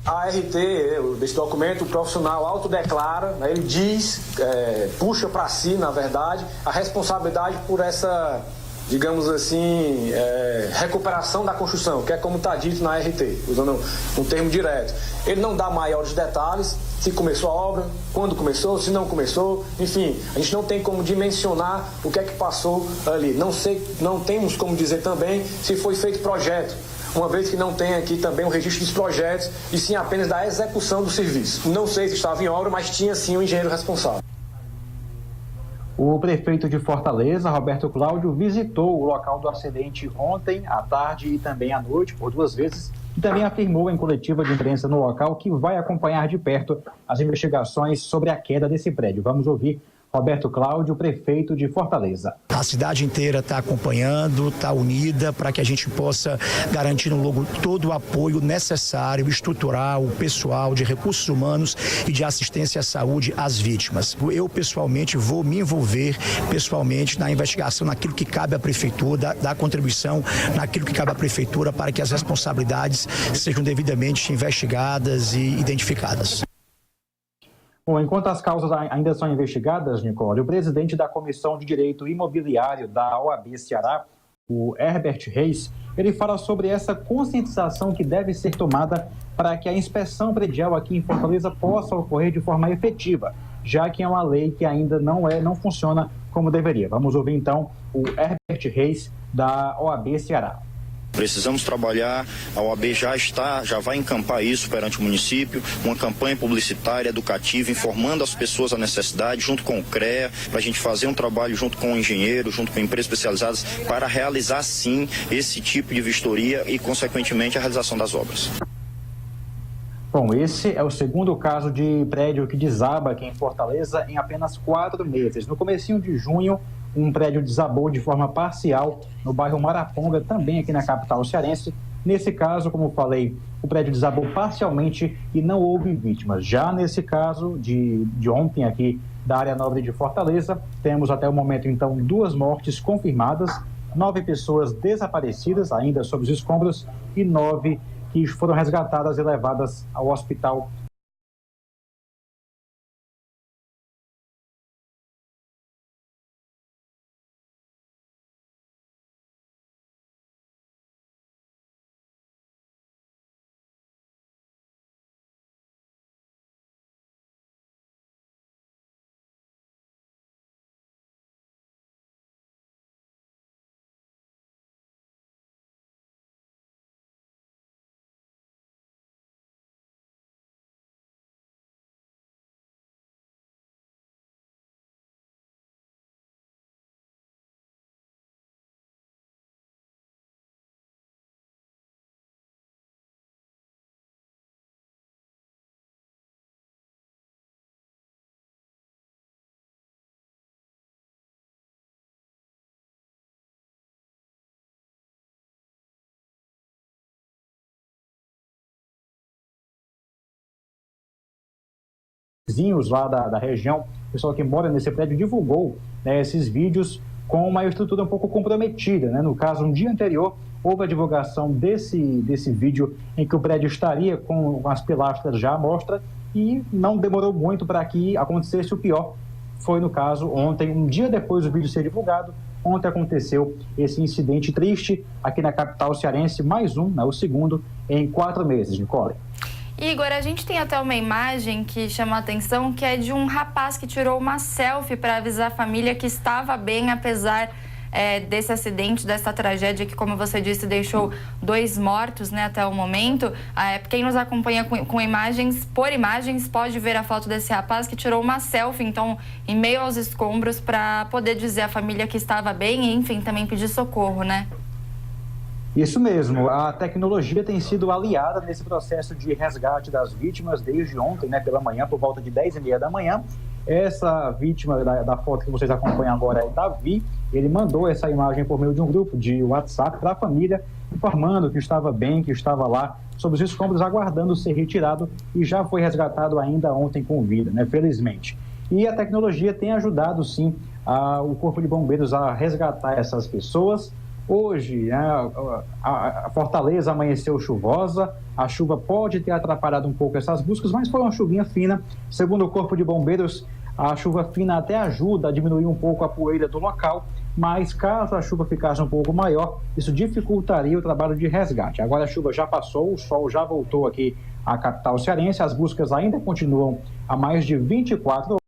A RT, desse documento, o profissional autodeclara, né, ele diz, puxa para si, na verdade, a responsabilidade por essa, digamos assim, recuperação da construção, que é como está dito na RT, usando um termo direto. Ele não dá maiores detalhes, se começou a obra, quando começou, se não começou, enfim, a gente não tem como dimensionar o que é que passou ali. Não temos como dizer também se foi feito projeto, uma vez que não tem aqui também o registro dos projetos, e sim apenas da execução do serviço. Não sei se estava em obra, mas tinha sim o engenheiro responsável. O prefeito de Fortaleza, Roberto Cláudio, visitou o local do acidente ontem, à tarde e também à noite, por 2 vezes, e também afirmou em coletiva de imprensa no local que vai acompanhar de perto as investigações sobre a queda desse prédio. Vamos ouvir Roberto Cláudio, prefeito de Fortaleza. A cidade inteira está acompanhando, está unida para que a gente possa garantir logo todo o apoio necessário, estrutural, pessoal, de recursos humanos e de assistência à saúde às vítimas. Eu, pessoalmente, vou me envolver pessoalmente na investigação, naquilo que cabe à prefeitura, da contribuição naquilo que cabe à prefeitura para que as responsabilidades sejam devidamente investigadas e identificadas. Bom, enquanto as causas ainda são investigadas, Nicole, o presidente da Comissão de Direito Imobiliário da OAB Ceará, o Herbert Reis, ele fala sobre essa conscientização que deve ser tomada para que a inspeção predial aqui em Fortaleza possa ocorrer de forma efetiva, já que é uma lei que ainda não funciona como deveria. Vamos ouvir então o Herbert Reis da OAB Ceará. Precisamos trabalhar, a OAB já vai encampar isso perante o município, uma campanha publicitária, educativa, informando as pessoas a necessidade, junto com o CREA, para a gente fazer um trabalho junto com o engenheiro, junto com empresas especializadas, para realizar sim esse tipo de vistoria e, consequentemente, a realização das obras. Bom, esse é o segundo caso de prédio que desaba aqui em Fortaleza em apenas 4 meses. No comecinho de junho, um prédio desabou de forma parcial no bairro Maraponga, também aqui na capital cearense. Nesse caso, como falei, o prédio desabou parcialmente e não houve vítimas. Já nesse caso de ontem aqui da área nobre de Fortaleza, temos até o momento, então, 2 mortes confirmadas, 9 pessoas desaparecidas ainda sob os escombros e 9 que foram resgatadas e levadas ao hospital. Vizinhos lá da região, o pessoal que mora nesse prédio divulgou, né, esses vídeos com uma estrutura um pouco comprometida, né? No caso, um dia anterior, houve a divulgação desse vídeo em que o prédio estaria com as pilastras já à mostra e não demorou muito para que acontecesse o pior. Foi, no caso, ontem, um dia depois do vídeo ser divulgado, ontem aconteceu esse incidente triste aqui na capital cearense, mais um, né, o segundo em 4 meses, Nicole. Igor, a gente tem até uma imagem que chama a atenção, que é de um rapaz que tirou uma selfie para avisar a família que estava bem, apesar desse acidente, dessa tragédia que, como você disse, deixou 2 mortos, né, até o momento. Quem nos acompanha com imagens, por imagens, pode ver a foto desse rapaz que tirou uma selfie, então, em meio aos escombros, para poder dizer à família que estava bem e, enfim, também pedir socorro, né? Isso mesmo, a tecnologia tem sido aliada nesse processo de resgate das vítimas desde ontem, né, pela manhã, por volta de 10h30 da manhã. Essa vítima da foto que vocês acompanham agora é o Davi. Ele mandou essa imagem por meio de um grupo de WhatsApp para a família, informando que estava bem, que estava lá sob os escombros, aguardando ser retirado e já foi resgatado ainda ontem com vida, né, felizmente. E a tecnologia tem ajudado, sim, o Corpo de Bombeiros a resgatar essas pessoas. Hoje, né, a Fortaleza amanheceu chuvosa, a chuva pode ter atrapalhado um pouco essas buscas, mas foi uma chuvinha fina. Segundo o Corpo de Bombeiros, a chuva fina até ajuda a diminuir um pouco a poeira do local, mas caso a chuva ficasse um pouco maior, isso dificultaria o trabalho de resgate. Agora a chuva já passou, o sol já voltou aqui à capital cearense, as buscas ainda continuam há mais de 24 horas.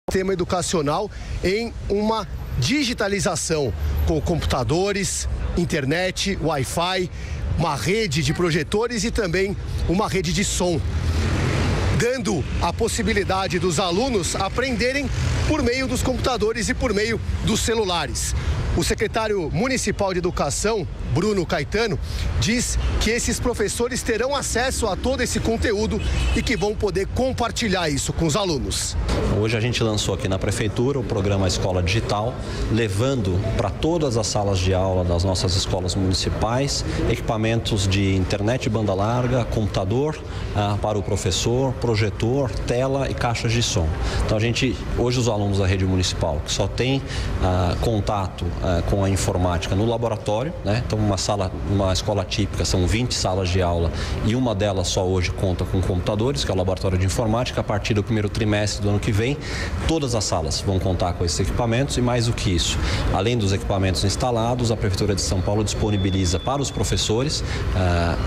Sistema educacional em uma digitalização com computadores, internet, Wi-Fi, uma rede de projetores e também uma rede de som, dando a possibilidade dos alunos aprenderem por meio dos computadores e por meio dos celulares. O secretário municipal de Educação, Bruno Caetano, diz que esses professores terão acesso a todo esse conteúdo e que vão poder compartilhar isso com os alunos. Hoje a gente lançou aqui na Prefeitura o programa Escola Digital, levando para todas as salas de aula das nossas escolas municipais equipamentos de internet banda larga, computador para o professor, projetor, tela e caixas de som. Então hoje os alunos da rede municipal que só tem contato com a informática no laboratório, né? Então uma escola típica são 20 salas de aula e uma delas só hoje conta com computadores, que é o laboratório de informática. A partir do primeiro trimestre do ano que vem, todas as salas vão contar com esses equipamentos e mais do que isso, além dos equipamentos instalados, a Prefeitura de São Paulo disponibiliza para os professores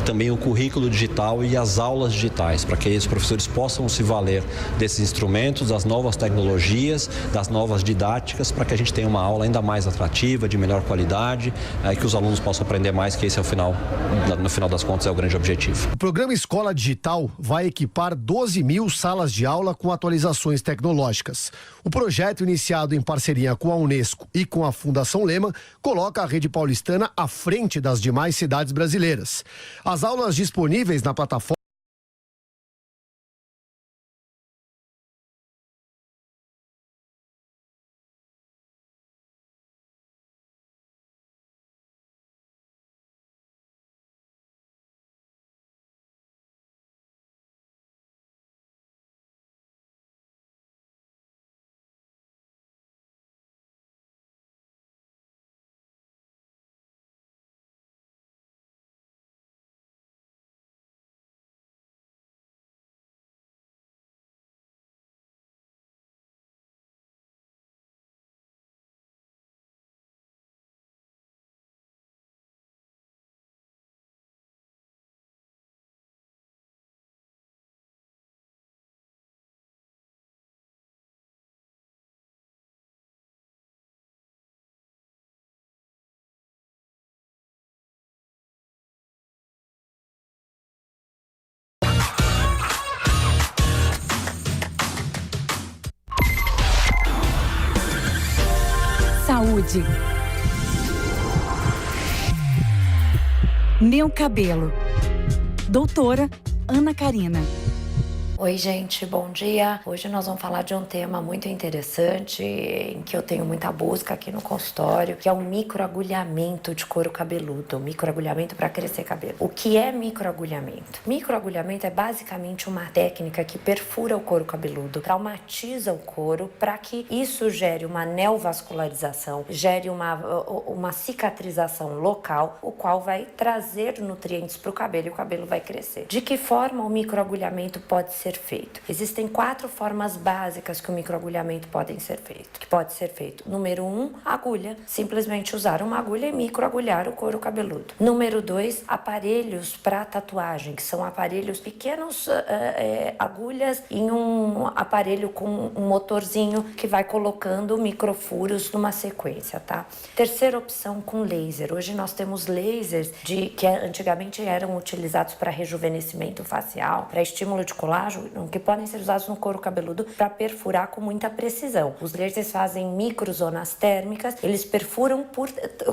também o currículo digital e as aulas digitais, para que os professores possam se valer desses instrumentos, das novas tecnologias, das novas didáticas, para que a gente tenha uma aula ainda mais atrativa, de melhor qualidade, e que os alunos possam aprender mais, que esse é no final das contas é o grande objetivo. O programa Escola Digital vai equipar 12 mil salas de aula com atualizações tecnológicas. O projeto, iniciado em parceria com a Unesco e com a Fundação Lema, coloca a rede paulistana à frente das demais cidades brasileiras. As aulas disponíveis na plataforma Saúde. Meu cabelo. Doutora Ana Karina. Oi, gente, bom dia. Hoje nós vamos falar de um tema muito interessante, em que eu tenho muita busca aqui no consultório, que é o microagulhamento de couro cabeludo, microagulhamento para crescer cabelo. O que é microagulhamento? Microagulhamento é basicamente uma técnica que perfura o couro cabeludo, traumatiza o couro para que isso gere uma neovascularização, gere uma cicatrização local, o qual vai trazer nutrientes para o cabelo e o cabelo vai crescer. De que forma o microagulhamento pode ser ser feito? Existem 4 formas básicas que o microagulhamento pode ser feito. Número 1, agulha. Simplesmente usar uma agulha e microagulhar o couro cabeludo. Número 2, aparelhos para tatuagem, que são aparelhos pequenos, agulhas em um aparelho com um motorzinho que vai colocando microfuros numa sequência, tá? Terceira opção, com laser. Hoje nós temos lasers que antigamente eram utilizados para rejuvenescimento facial, para estímulo de colágeno, que podem ser usados no couro cabeludo para perfurar com muita precisão. Os lasers fazem microzonas térmicas, eles perfuram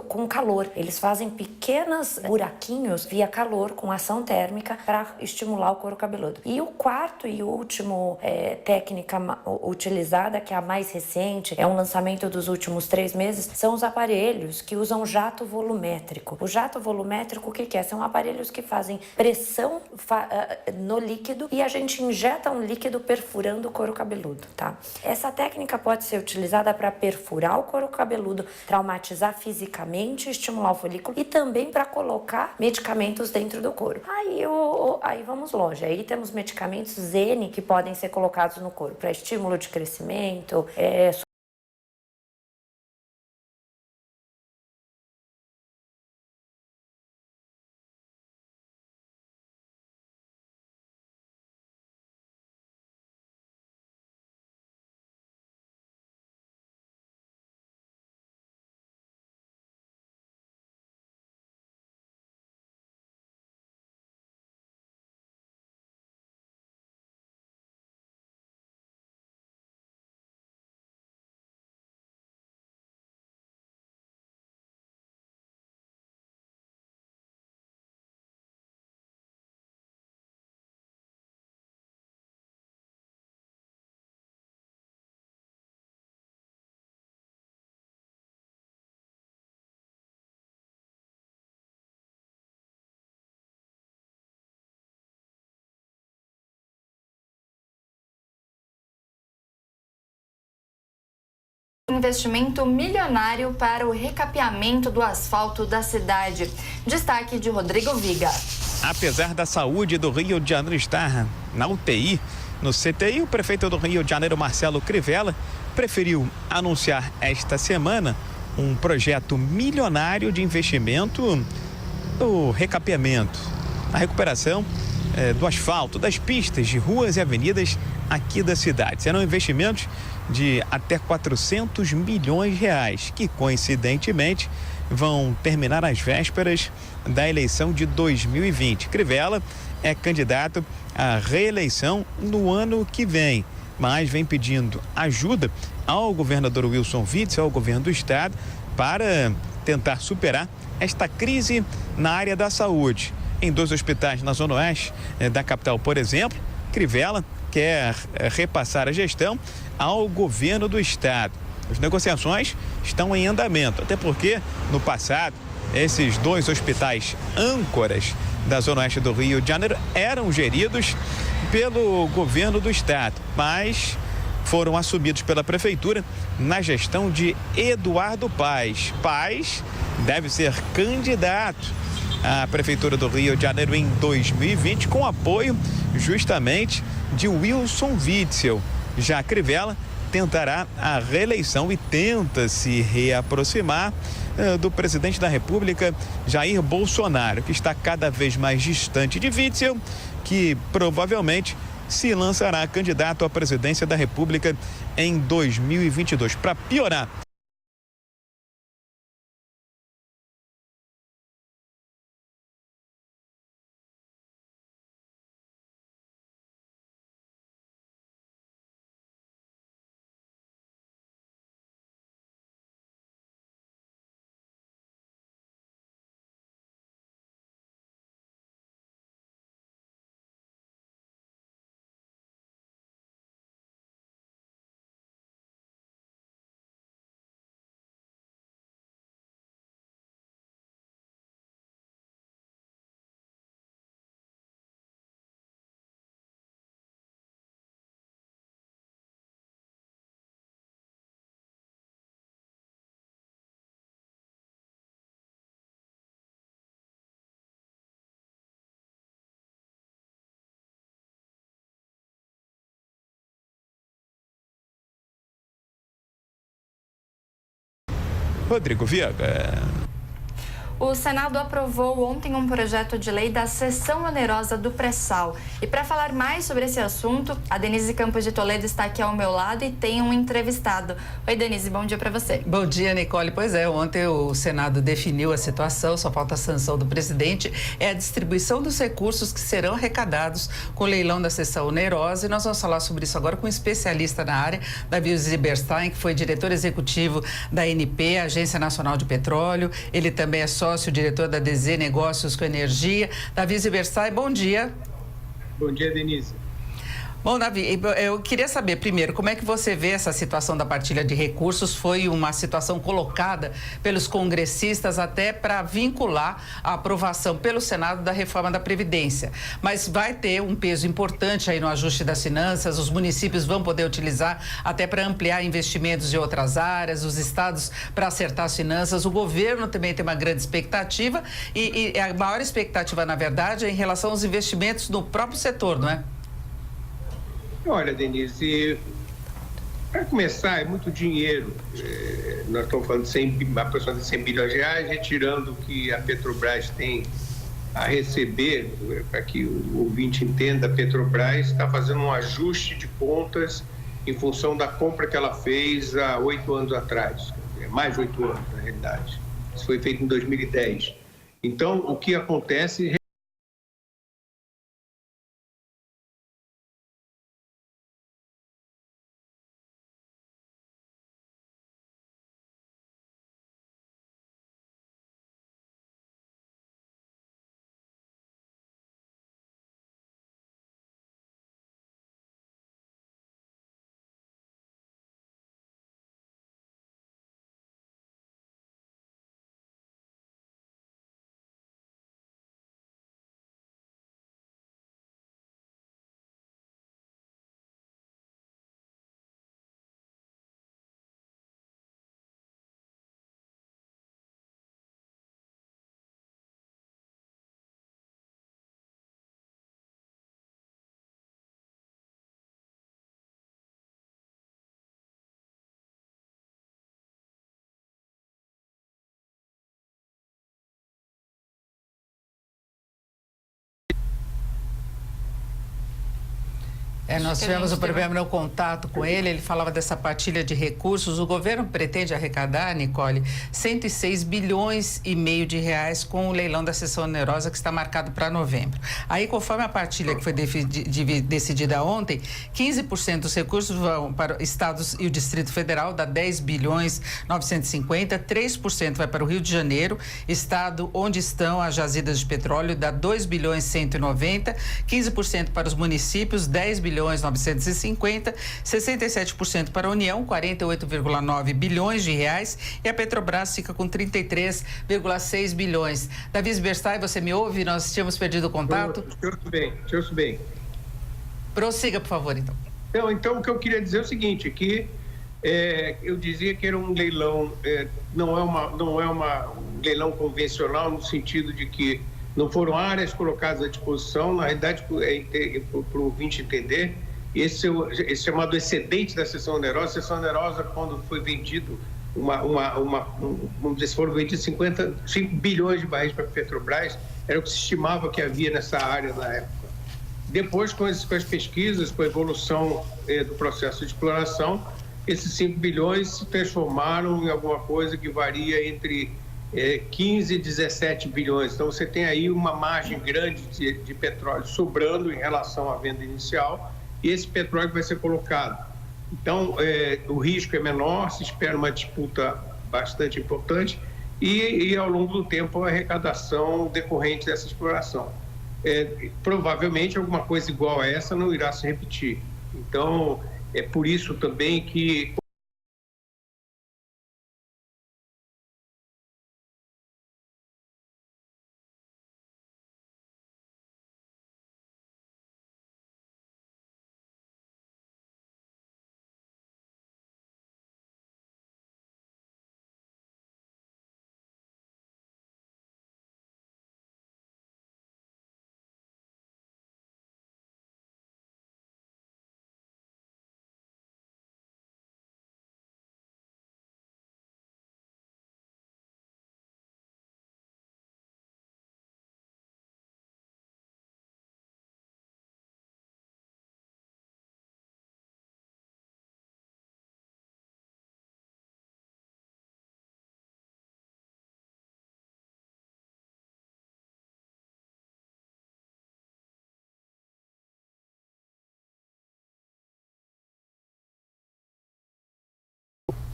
com calor, eles fazem pequenos buraquinhos via calor com ação térmica para estimular o couro cabeludo. E o quarto e último técnica utilizada, que é a mais recente, é um lançamento dos últimos 3 meses, são os aparelhos que usam jato volumétrico. O jato volumétrico, o que é? São aparelhos que fazem pressão no líquido e a gente injeta um líquido perfurando o couro cabeludo, tá? Essa técnica pode ser utilizada para perfurar o couro cabeludo, traumatizar fisicamente, estimular o folículo e também para colocar medicamentos dentro do couro. Aí vamos longe. Aí temos medicamentos N que podem ser colocados no couro para estímulo de crescimento, investimento milionário para o recapeamento do asfalto da cidade. Destaque de Rodrigo Viga. Apesar da saúde do Rio de Janeiro estar na UTI, no CTI, o prefeito do Rio de Janeiro, Marcelo Crivella, preferiu anunciar esta semana um projeto milionário de investimento no recapeamento, na recuperação do asfalto, das pistas de ruas e avenidas aqui da cidade. Serão investimentos de até 400 milhões de reais, que coincidentemente vão terminar às vésperas da eleição de 2020. Crivella é candidato à reeleição no ano que vem, mas vem pedindo ajuda ao governador Wilson Witzel, ao governo do estado, para tentar superar esta crise na área da saúde. Em 2 hospitais na Zona Oeste da capital, por exemplo, Crivella quer repassar a gestão ao governo do estado. As negociações estão em andamento, até porque no passado esses 2 hospitais âncoras da Zona Oeste do Rio de Janeiro eram geridos pelo governo do estado, mas foram assumidos pela prefeitura na gestão de Eduardo Paes. Paes deve ser candidato à prefeitura do Rio de Janeiro em 2020 com apoio justamente de Wilson Witzel. Já Crivella tentará a reeleição e tenta se reaproximar do presidente da República, Jair Bolsonaro, que está cada vez mais distante de Witzel, que provavelmente se lançará candidato à presidência da República em 2022. Para piorar, Rodrigo Viega. O Senado aprovou ontem um projeto de lei da cessão onerosa do pré-sal. E para falar mais sobre esse assunto, a Denise Campos de Toledo está aqui ao meu lado e tem um entrevistado. Oi, Denise, bom dia para você. Bom dia, Nicole. Pois é, ontem o Senado definiu a situação, só falta a sanção do presidente. É a distribuição dos recursos que serão arrecadados com o leilão da cessão onerosa. E nós vamos falar sobre isso agora com um especialista na área, Davi Zilberstein, que foi diretor executivo da ANP, Agência Nacional de Petróleo. Ele também é sócio-diretor da DZ Negócios com Energia. Davi Zilberstein, bom dia. Bom dia, Denise. Bom, Davi, eu queria saber primeiro, como é que você vê essa situação da partilha de recursos? Foi uma situação colocada pelos congressistas até para vincular a aprovação pelo Senado da reforma da Previdência. Mas vai ter um peso importante aí no ajuste das finanças, os municípios vão poder utilizar até para ampliar investimentos em outras áreas, os estados para acertar as finanças, o governo também tem uma grande expectativa e a maior expectativa, na verdade, é em relação aos investimentos no próprio setor, não é? Olha, Denise, para começar, é muito dinheiro. Nós estamos falando de aproximadamente 100 bilhões de reais, retirando o que a Petrobras tem a receber, para que o ouvinte entenda, a Petrobras está fazendo um ajuste de contas em função da compra que ela fez há 8 anos atrás, mais de 8 anos, na realidade. Isso foi feito em 2010. Então, o que acontece... Nós tivemos um problema no contato com ele falava dessa partilha de recursos. O governo pretende arrecadar, Nicole, 106 bilhões e meio de reais com o leilão da cessão onerosa que está marcado para novembro. Aí, conforme a partilha que foi decidida ontem, 15% dos recursos vão para estados e o Distrito Federal, dá 10 bilhões 950, 3% vai para o Rio de Janeiro, estado onde estão as jazidas de petróleo, dá 2 bilhões 190, 15% para os municípios, 10 bilhões 950, 67% para a União, 48,9 bilhões de reais, e a Petrobras fica com 33,6 bilhões. Davi Zilberstein, você me ouve? Nós tínhamos perdido o contato. Te ouço bem. Prossiga, por favor, então. Então, o que eu queria dizer é o seguinte, que eu dizia que era um leilão, não é um leilão convencional no sentido de que não foram áreas colocadas à disposição. Na realidade, para o ouvinte entender, esse chamado excedente da cessão onerosa. A cessão onerosa, quando foi vendido, vamos dizer, foram vendidos 5 bilhões de barris para a Petrobras, era o que se estimava que havia nessa área na época. Depois, com as pesquisas, com a evolução do processo de exploração, esses 5 bilhões se transformaram em alguma coisa que varia entre 15 e 17 bilhões. Então, você tem aí uma margem grande de petróleo sobrando em relação à venda inicial, e esse petróleo vai ser colocado. Então, o risco é menor, se espera uma disputa bastante importante e ao longo do tempo, a arrecadação decorrente dessa exploração. Provavelmente, alguma coisa igual a essa não irá se repetir. Então, é por isso também que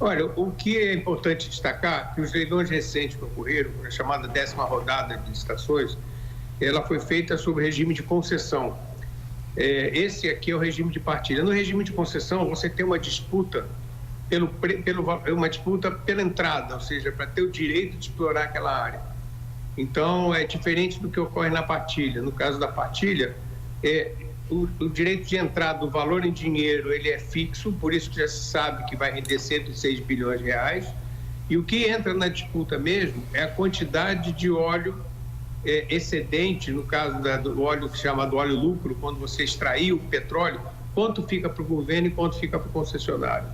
Olha, o que é importante destacar, que os leilões recentes que ocorreram, a chamada 10ª rodada de licitações, ela foi feita sob regime de concessão. Esse aqui é o regime de partilha. No regime de concessão, você tem uma disputa uma disputa pela entrada, ou seja, para ter o direito de explorar aquela área. Então, é diferente do que ocorre na partilha. No caso da partilha, o direito de entrada, do valor em dinheiro, ele é fixo, por isso que já se sabe que vai render 106 bilhões de reais. E o que entra na disputa mesmo é a quantidade de óleo excedente, no caso do óleo que se chama do óleo lucro, quando você extrair o petróleo, quanto fica para o governo e quanto fica para o concessionário.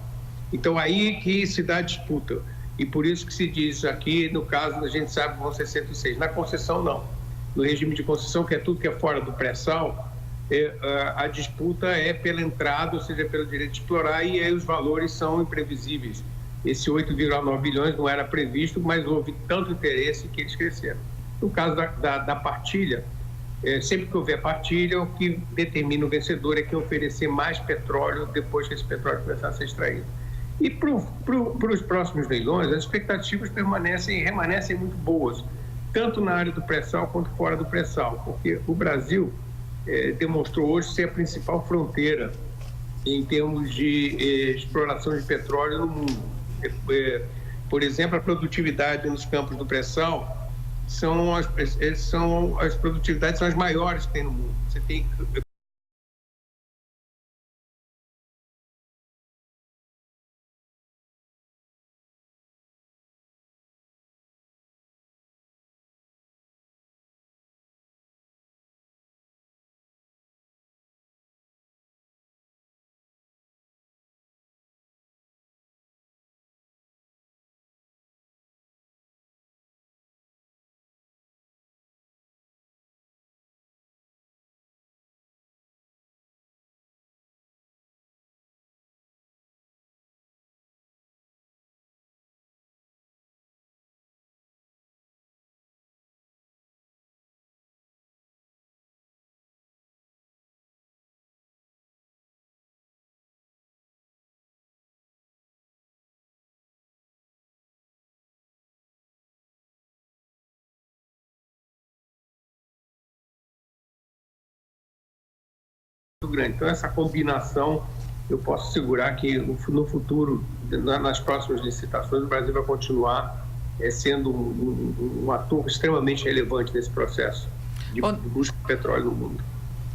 Então, aí que se dá a disputa. E por isso que se diz aqui, no caso, a gente sabe que vão ser 106. Na concessão, não. No regime de concessão, que é tudo que é fora do pré-sal, a disputa é pela entrada, ou seja, pelo direito de explorar, e aí os valores são imprevisíveis. Esse 8,9 bilhões não era previsto, mas houve tanto interesse que eles cresceram. No caso da partilha, sempre que houver partilha, o que determina o vencedor é quem oferecer mais petróleo depois que esse petróleo começar a ser extraído. E para os próximos leilões, as expectativas remanescem muito boas, tanto na área do pré-sal quanto fora do pré-sal, porque o Brasil demonstrou hoje ser a principal fronteira em termos de exploração de petróleo no mundo. Por exemplo, a produtividade nos campos do pré-sal as produtividades são as maiores que tem no mundo. Você tem muito grande. Então, essa combinação, eu posso assegurar que no futuro, nas próximas licitações, o Brasil vai continuar sendo um ator extremamente relevante nesse processo de busca de petróleo no mundo.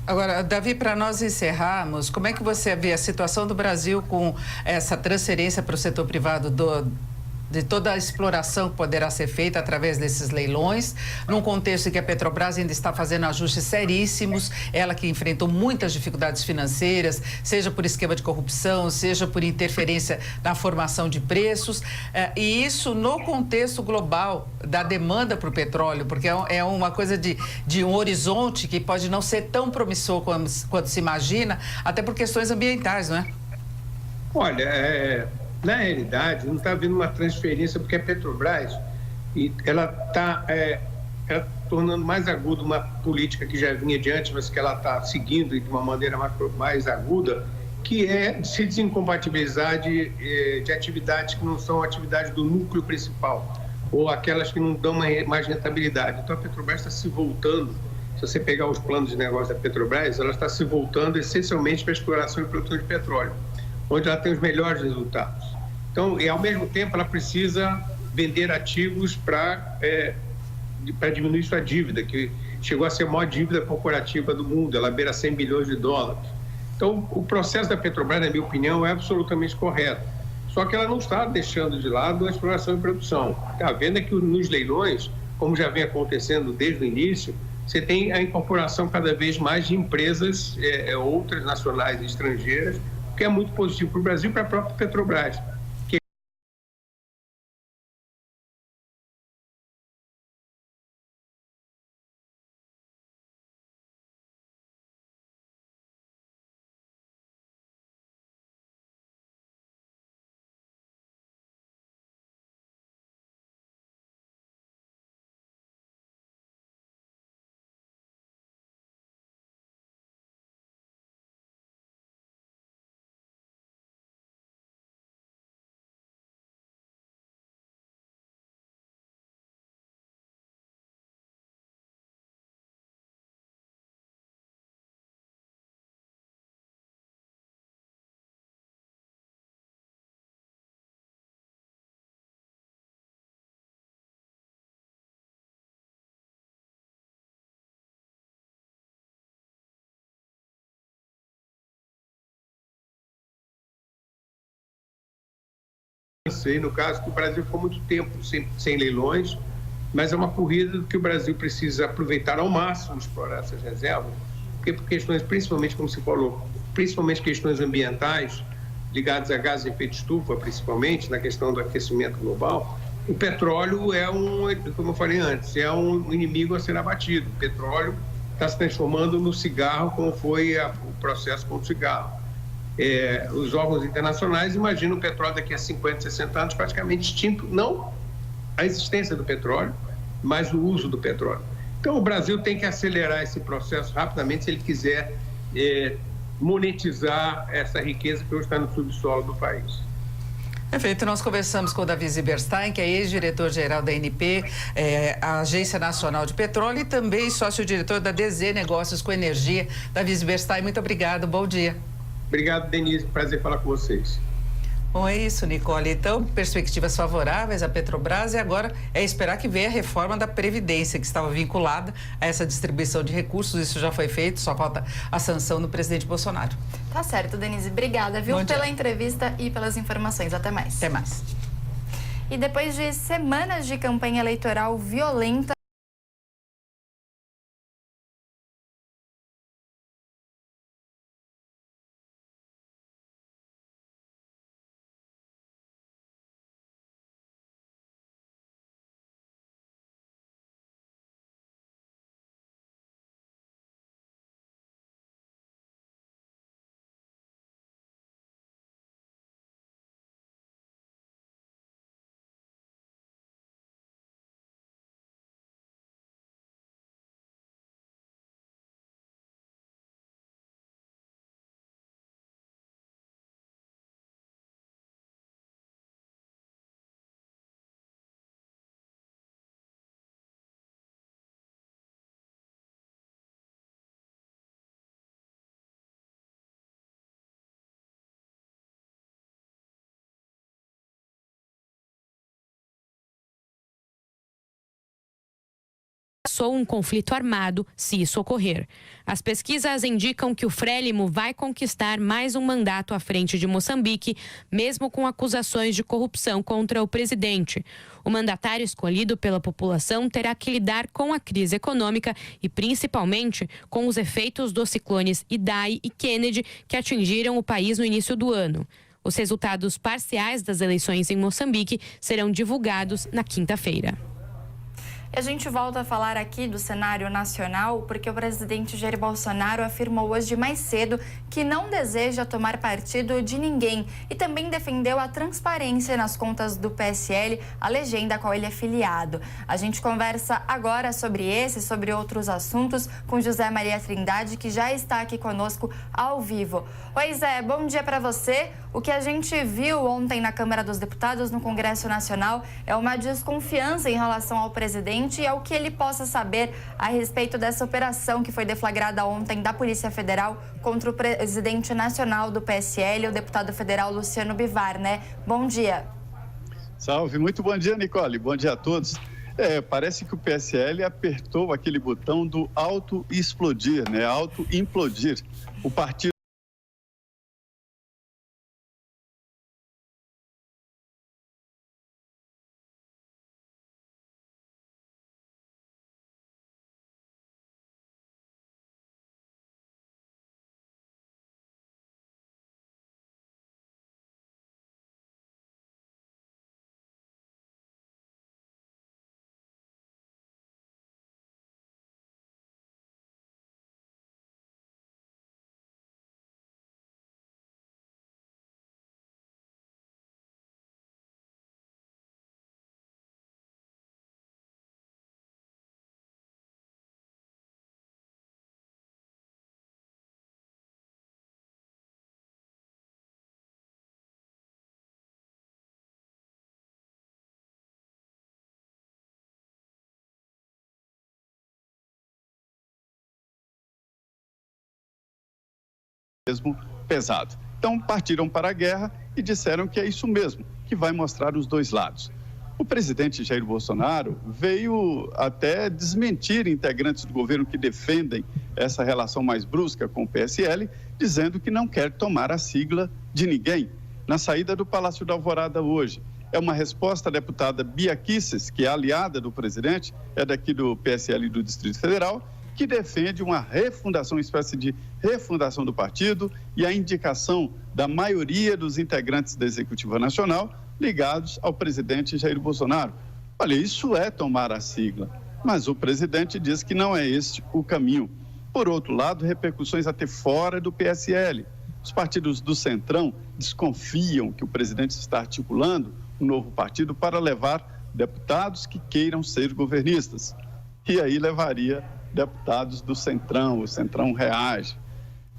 Agora, Davi, para nós encerrarmos, como é que você vê a situação do Brasil com essa transferência para o setor privado de toda a exploração que poderá ser feita através desses leilões, num contexto em que a Petrobras ainda está fazendo ajustes seríssimos, ela que enfrentou muitas dificuldades financeiras, seja por esquema de corrupção, seja por interferência na formação de preços, e isso no contexto global da demanda para o petróleo, porque é uma coisa de um horizonte que pode não ser tão promissor quanto se imagina, até por questões ambientais, não é? Olha, na realidade, não está havendo uma transferência, porque a Petrobras ela está tornando mais aguda uma política que já vinha adiante, mas que ela está seguindo de uma maneira mais aguda, que é se desincompatibilizar de atividades que não são atividades do núcleo principal, ou aquelas que não dão mais rentabilidade. Então, a Petrobras está se voltando, se você pegar os planos de negócio da Petrobras, ela está se voltando essencialmente para a exploração e produção de petróleo, onde ela tem os melhores resultados. Então, e ao mesmo tempo, ela precisa vender ativos para diminuir sua dívida, que chegou a ser a maior dívida corporativa do mundo, ela beira 100 bilhões de dólares. Então, o processo da Petrobras, na minha opinião, é absolutamente correto. Só que ela não está deixando de lado a exploração e produção. Está vendo que nos leilões, como já vem acontecendo desde o início, você tem a incorporação cada vez mais de empresas, outras nacionais e estrangeiras, que é muito positivo para o Brasil e para a própria Petrobras. E no caso que o Brasil ficou muito tempo sem leilões, mas é uma corrida que o Brasil precisa aproveitar ao máximo, explorar essas reservas, porque por questões, principalmente, como você falou, principalmente questões ambientais, ligadas a gases de efeito de estufa, principalmente, na questão do aquecimento global, o petróleo é como eu falei antes, é um inimigo a ser abatido. O petróleo está se transformando no cigarro, como foi o processo com o cigarro. Os órgãos internacionais imaginam o petróleo daqui a 50, 60 anos praticamente extinto, não a existência do petróleo, mas o uso do petróleo. Então, o Brasil tem que acelerar esse processo rapidamente se ele quiser monetizar essa riqueza que hoje está no subsolo do país. Perfeito, nós conversamos com o Davi Zilberstein, que é ex-diretor-geral da ANP, a Agência Nacional de Petróleo, e também sócio-diretor da DZ Negócios com Energia. Davi Zilberstein, muito obrigado, bom dia. Obrigado, Denise, prazer falar com vocês. Bom, é isso, Nicole. Então, perspectivas favoráveis à Petrobras, e agora é esperar que venha a reforma da Previdência, que estava vinculada a essa distribuição de recursos. Isso já foi feito, só falta a sanção do presidente Bolsonaro. Tá certo, Denise. Obrigada, viu, pela entrevista e pelas informações. Até mais. Até mais. E depois de semanas de campanha eleitoral violenta, um conflito armado, se isso ocorrer. As pesquisas indicam que o Frélimo vai conquistar mais um mandato à frente de Moçambique, mesmo com acusações de corrupção contra o presidente. O mandatário escolhido pela população terá que lidar com a crise econômica e, principalmente, com os efeitos dos ciclones Idai e Kennedy, que atingiram o país no início do ano. Os resultados parciais das eleições em Moçambique serão divulgados na quinta-feira. E a gente volta a falar aqui do cenário nacional porque o presidente Jair Bolsonaro afirmou hoje mais cedo que não deseja tomar partido de ninguém e também defendeu a transparência nas contas do PSL, a legenda a qual ele é filiado. A gente conversa agora sobre esse e sobre outros assuntos com José Maria Trindade, que já está aqui conosco ao vivo. Oi, Zé, bom dia para você. O que a gente viu ontem na Câmara dos Deputados, no Congresso Nacional, é uma desconfiança em relação ao presidente e ao que ele possa saber a respeito dessa operação que foi deflagrada ontem da Polícia Federal contra o presidente nacional do PSL, o deputado federal Luciano Bivar, né? Bom dia. Salve, muito bom dia, Nicole. Bom dia a todos. Parece que o PSL apertou aquele botão do auto-explodir, né? Auto-implodir. O partido mesmo pesado. Então partiram para a guerra e disseram que é isso mesmo, que vai mostrar os dois lados. O presidente Jair Bolsonaro veio até desmentir integrantes do governo que defendem essa relação mais brusca com o PSL, dizendo que não quer tomar a sigla de ninguém. Na saída do Palácio da Alvorada hoje, é uma resposta à deputada Bia Kicis, que é aliada do presidente, é daqui do PSL do Distrito Federal, que defende uma refundação, uma espécie de refundação do partido e a indicação da maioria dos integrantes da Executiva Nacional ligados ao presidente Jair Bolsonaro. Olha, isso é tomar a sigla, mas o presidente diz que não é este o caminho. Por outro lado, repercussões até fora do PSL. Os partidos do Centrão desconfiam que o presidente está articulando um novo partido para levar deputados que queiram ser governistas. E aí levaria deputados do Centrão, o Centrão reage.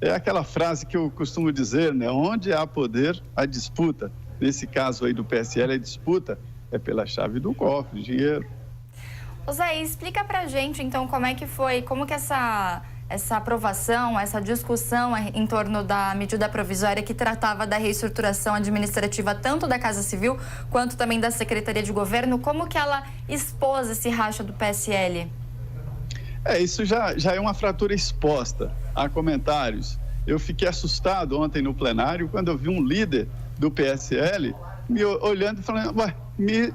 É aquela frase que eu costumo dizer, né? Onde há poder, há disputa. Nesse caso aí do PSL, a disputa é pela chave do cofre, dinheiro. Ô Zé, explica pra gente, então, como é que foi, como que essa aprovação, essa discussão em torno da medida provisória que tratava da reestruturação administrativa tanto da Casa Civil quanto também da Secretaria de Governo, como que ela expôs esse racha do PSL? Isso já é uma fratura exposta. Há comentários. Eu fiquei assustado ontem no plenário quando eu vi um líder do PSL me olhando e falando, me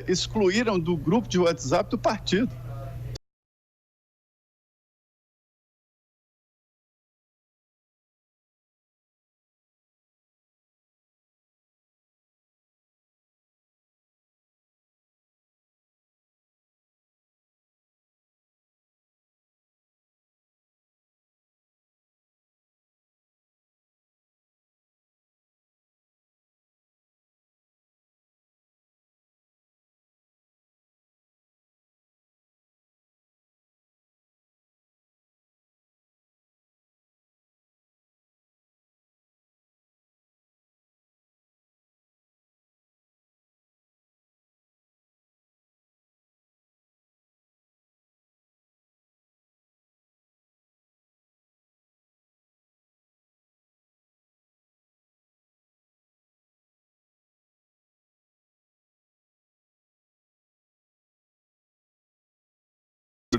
excluíram do grupo de WhatsApp do partido.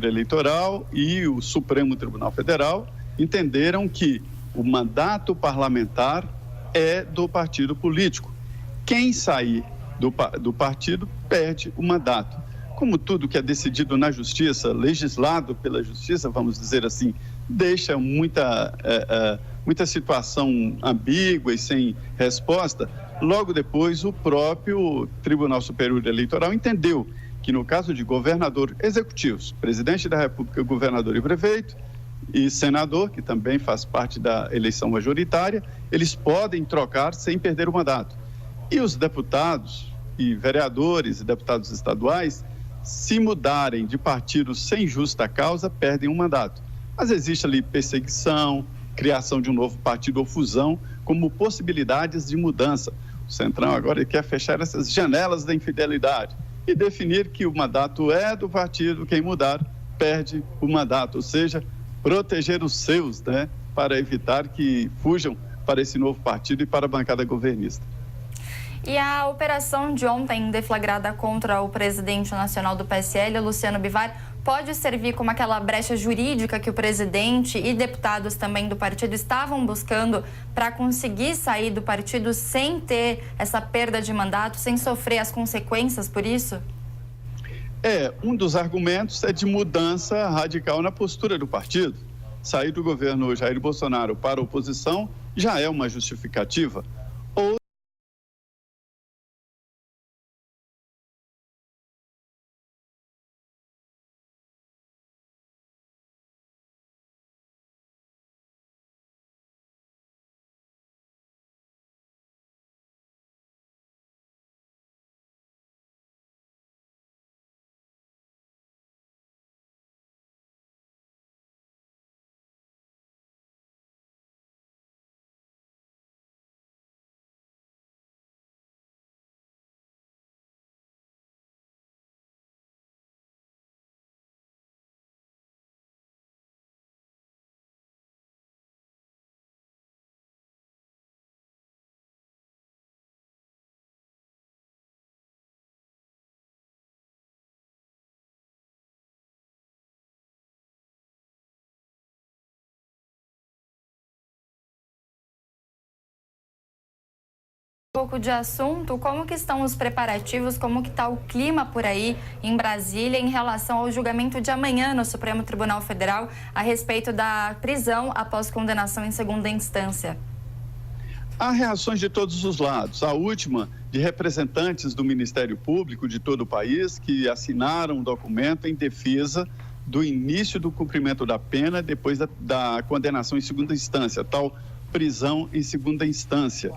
Eleitoral e o Supremo Tribunal Federal entenderam que o mandato parlamentar é do partido político. Quem sair do partido perde o mandato. Como tudo que é decidido na justiça, legislado pela justiça, vamos dizer assim, deixa muita situação ambígua e sem resposta, logo depois o próprio Tribunal Superior Eleitoral entendeu que no caso de governador executivos, presidente da República, governador e prefeito, e senador, que também faz parte da eleição majoritária, eles podem trocar sem perder o mandato. E os deputados e vereadores e deputados estaduais, se mudarem de partido sem justa causa, perdem o mandato. Mas existe ali perseguição, criação de um novo partido ou fusão, como possibilidades de mudança. O Centrão agora quer fechar essas janelas da infidelidade e definir que o mandato é do partido, quem mudar perde o mandato, ou seja, proteger os seus, né, para evitar que fujam para esse novo partido e para a bancada governista. E a operação de ontem deflagrada contra o presidente nacional do PSL, Luciano Bivar, pode servir como aquela brecha jurídica que o presidente e deputados também do partido estavam buscando para conseguir sair do partido sem ter essa perda de mandato, sem sofrer as consequências por isso? Um dos argumentos é de mudança radical na postura do partido. Sair do governo Jair Bolsonaro para a oposição já é uma justificativa. pouco de assunto, como que estão os preparativos, como que está o clima por aí em Brasília em relação ao julgamento de amanhã no Supremo Tribunal Federal a respeito da prisão após condenação em segunda instância? Há reações de todos os lados. A última, de representantes do Ministério Público de todo o país, que assinaram um documento em defesa do início do cumprimento da pena depois da condenação em segunda instância, tal prisão em segunda instância.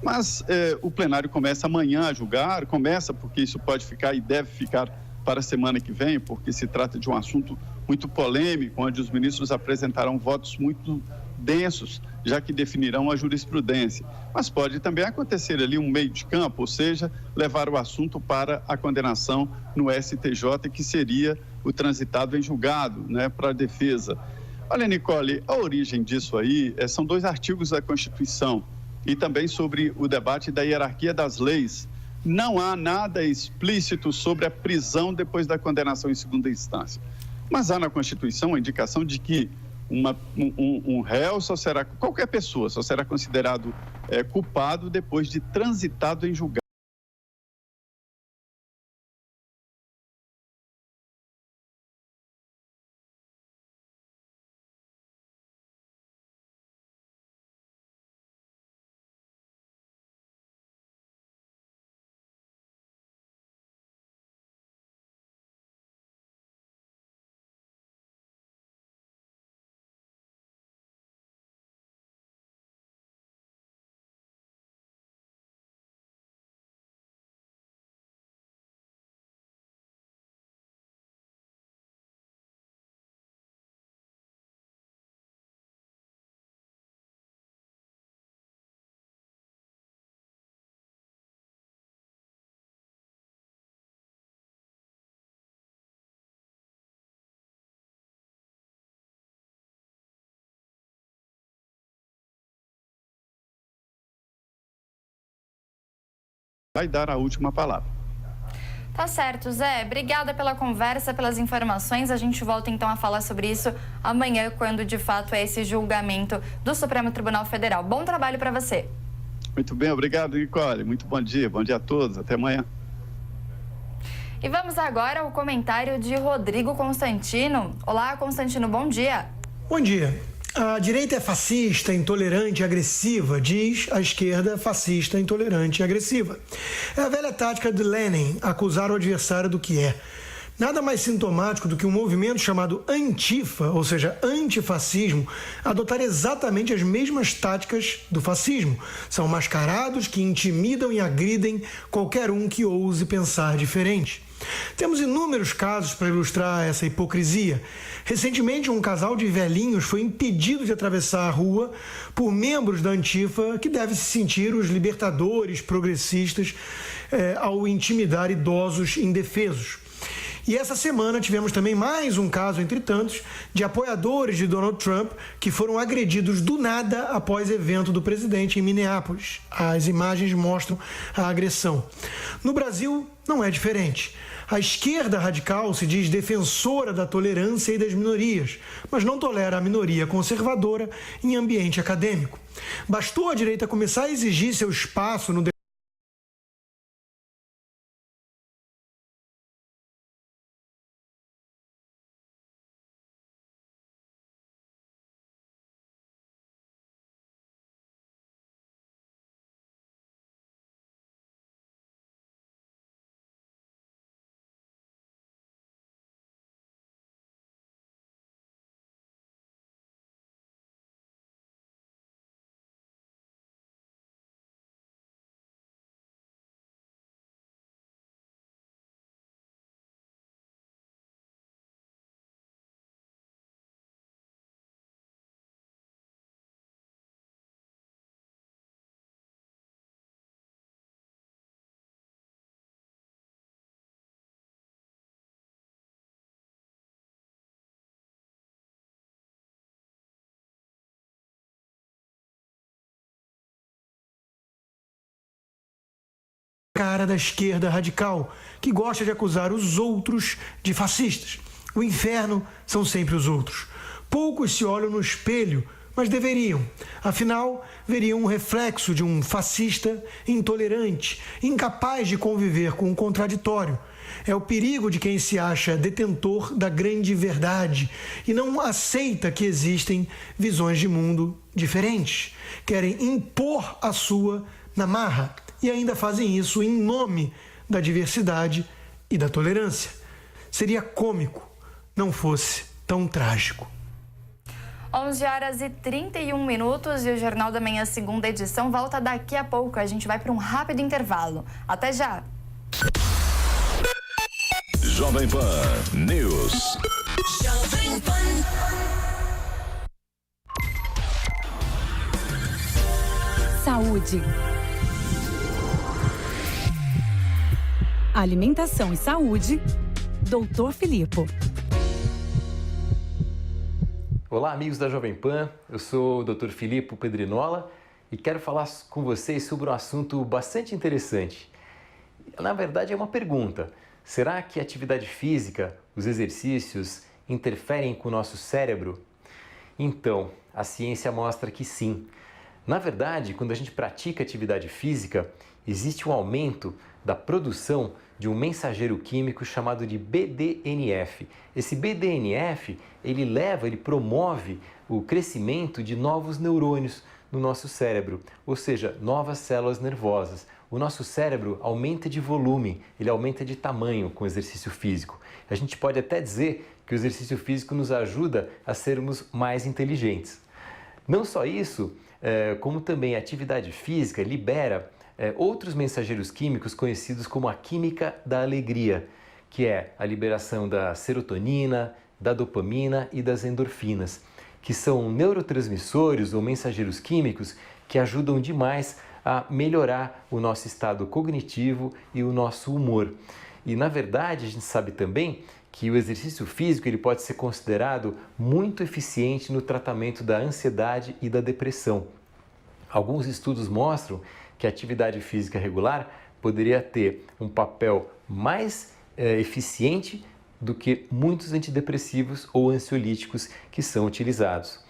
Mas o plenário começa amanhã a julgar, começa porque isso pode ficar e deve ficar para a semana que vem, porque se trata de um assunto muito polêmico, onde os ministros apresentarão votos muito densos, já que definirão a jurisprudência. Mas pode também acontecer ali um meio de campo, ou seja, levar o assunto para a condenação no STJ, que seria o transitado em julgado, né, para a defesa. Olha, Nicole, a origem disso aí são 2 artigos da Constituição e também sobre o debate da hierarquia das leis. Não há nada explícito sobre a prisão depois da condenação em segunda instância. Mas há na Constituição a indicação de que um réu só será, qualquer pessoa só será considerado culpado depois de transitado em julgado. Vai dar a última palavra. Tá certo, Zé. Obrigada pela conversa, pelas informações. A gente volta então a falar sobre isso amanhã, quando de fato é esse julgamento do Supremo Tribunal Federal. Bom trabalho para você. Muito bem, obrigado, Nicole. Muito bom dia a todos. Até amanhã. E vamos agora ao comentário de Rodrigo Constantino. Olá, Constantino, bom dia. Bom dia. A direita é fascista, intolerante e agressiva, diz a esquerda fascista, intolerante e agressiva. É a velha tática de Lenin, acusar o adversário do que é. Nada mais sintomático do que um movimento chamado Antifa, ou seja, antifascismo, adotar exatamente as mesmas táticas do fascismo. São mascarados que intimidam e agridem qualquer um que ouse pensar diferente. Temos inúmeros casos para ilustrar essa hipocrisia. Recentemente, um casal de velhinhos foi impedido de atravessar a rua por membros da Antifa, que devem se sentir os libertadores progressistas ao intimidar idosos indefesos. E essa semana tivemos também mais um caso, entre tantos, de apoiadores de Donald Trump que foram agredidos do nada após evento do presidente em Minneapolis. As imagens mostram a agressão. No Brasil, não é diferente. A esquerda radical se diz defensora da tolerância e das minorias, mas não tolera a minoria conservadora em ambiente acadêmico. Bastou a direita começar a exigir seu espaço no cara da esquerda radical, que gosta de acusar os outros de fascistas. O inferno são sempre os outros. Poucos se olham no espelho mas deveriam. Afinal, veriam um reflexo de um fascista intolerante, incapaz de conviver com o contraditório. É o perigo de quem se acha detentor da grande verdade e não aceita que existem visões de mundo diferentes. Querem impor a sua na marra e ainda fazem isso em nome da diversidade e da tolerância. Seria cômico não fosse tão trágico. 11h31 e o Jornal da Manhã, segunda edição, volta daqui a pouco. A gente vai para um rápido intervalo. Até já! Jovem Pan News. Jovem Pan. Saúde. Alimentação e saúde. Dr. Filipo. Olá, amigos da Jovem Pan. Eu sou o Dr. Filipo Pedrinola e quero falar com vocês sobre um assunto bastante interessante. Na verdade, é uma pergunta. Será que a atividade física, os exercícios, interferem com o nosso cérebro? Então, a ciência mostra que sim. Na verdade, quando a gente pratica atividade física, existe um aumento da produção de um mensageiro químico chamado de BDNF. Esse BDNF, ele promove o crescimento de novos neurônios no nosso cérebro, ou seja, novas células nervosas. O nosso cérebro aumenta de volume, ele aumenta de tamanho com o exercício físico. A gente pode até dizer que o exercício físico nos ajuda a sermos mais inteligentes. Não só isso, como também a atividade física libera outros mensageiros químicos conhecidos como a química da alegria, que é a liberação da serotonina, da dopamina e das endorfinas, que são neurotransmissores ou mensageiros químicos que ajudam demais a melhorar o nosso estado cognitivo e o nosso humor. E na verdade a gente sabe também que o exercício físico ele pode ser considerado muito eficiente no tratamento da ansiedade e da depressão. Alguns estudos mostram que a atividade física regular poderia ter um papel mais eficiente do que muitos antidepressivos ou ansiolíticos que são utilizados.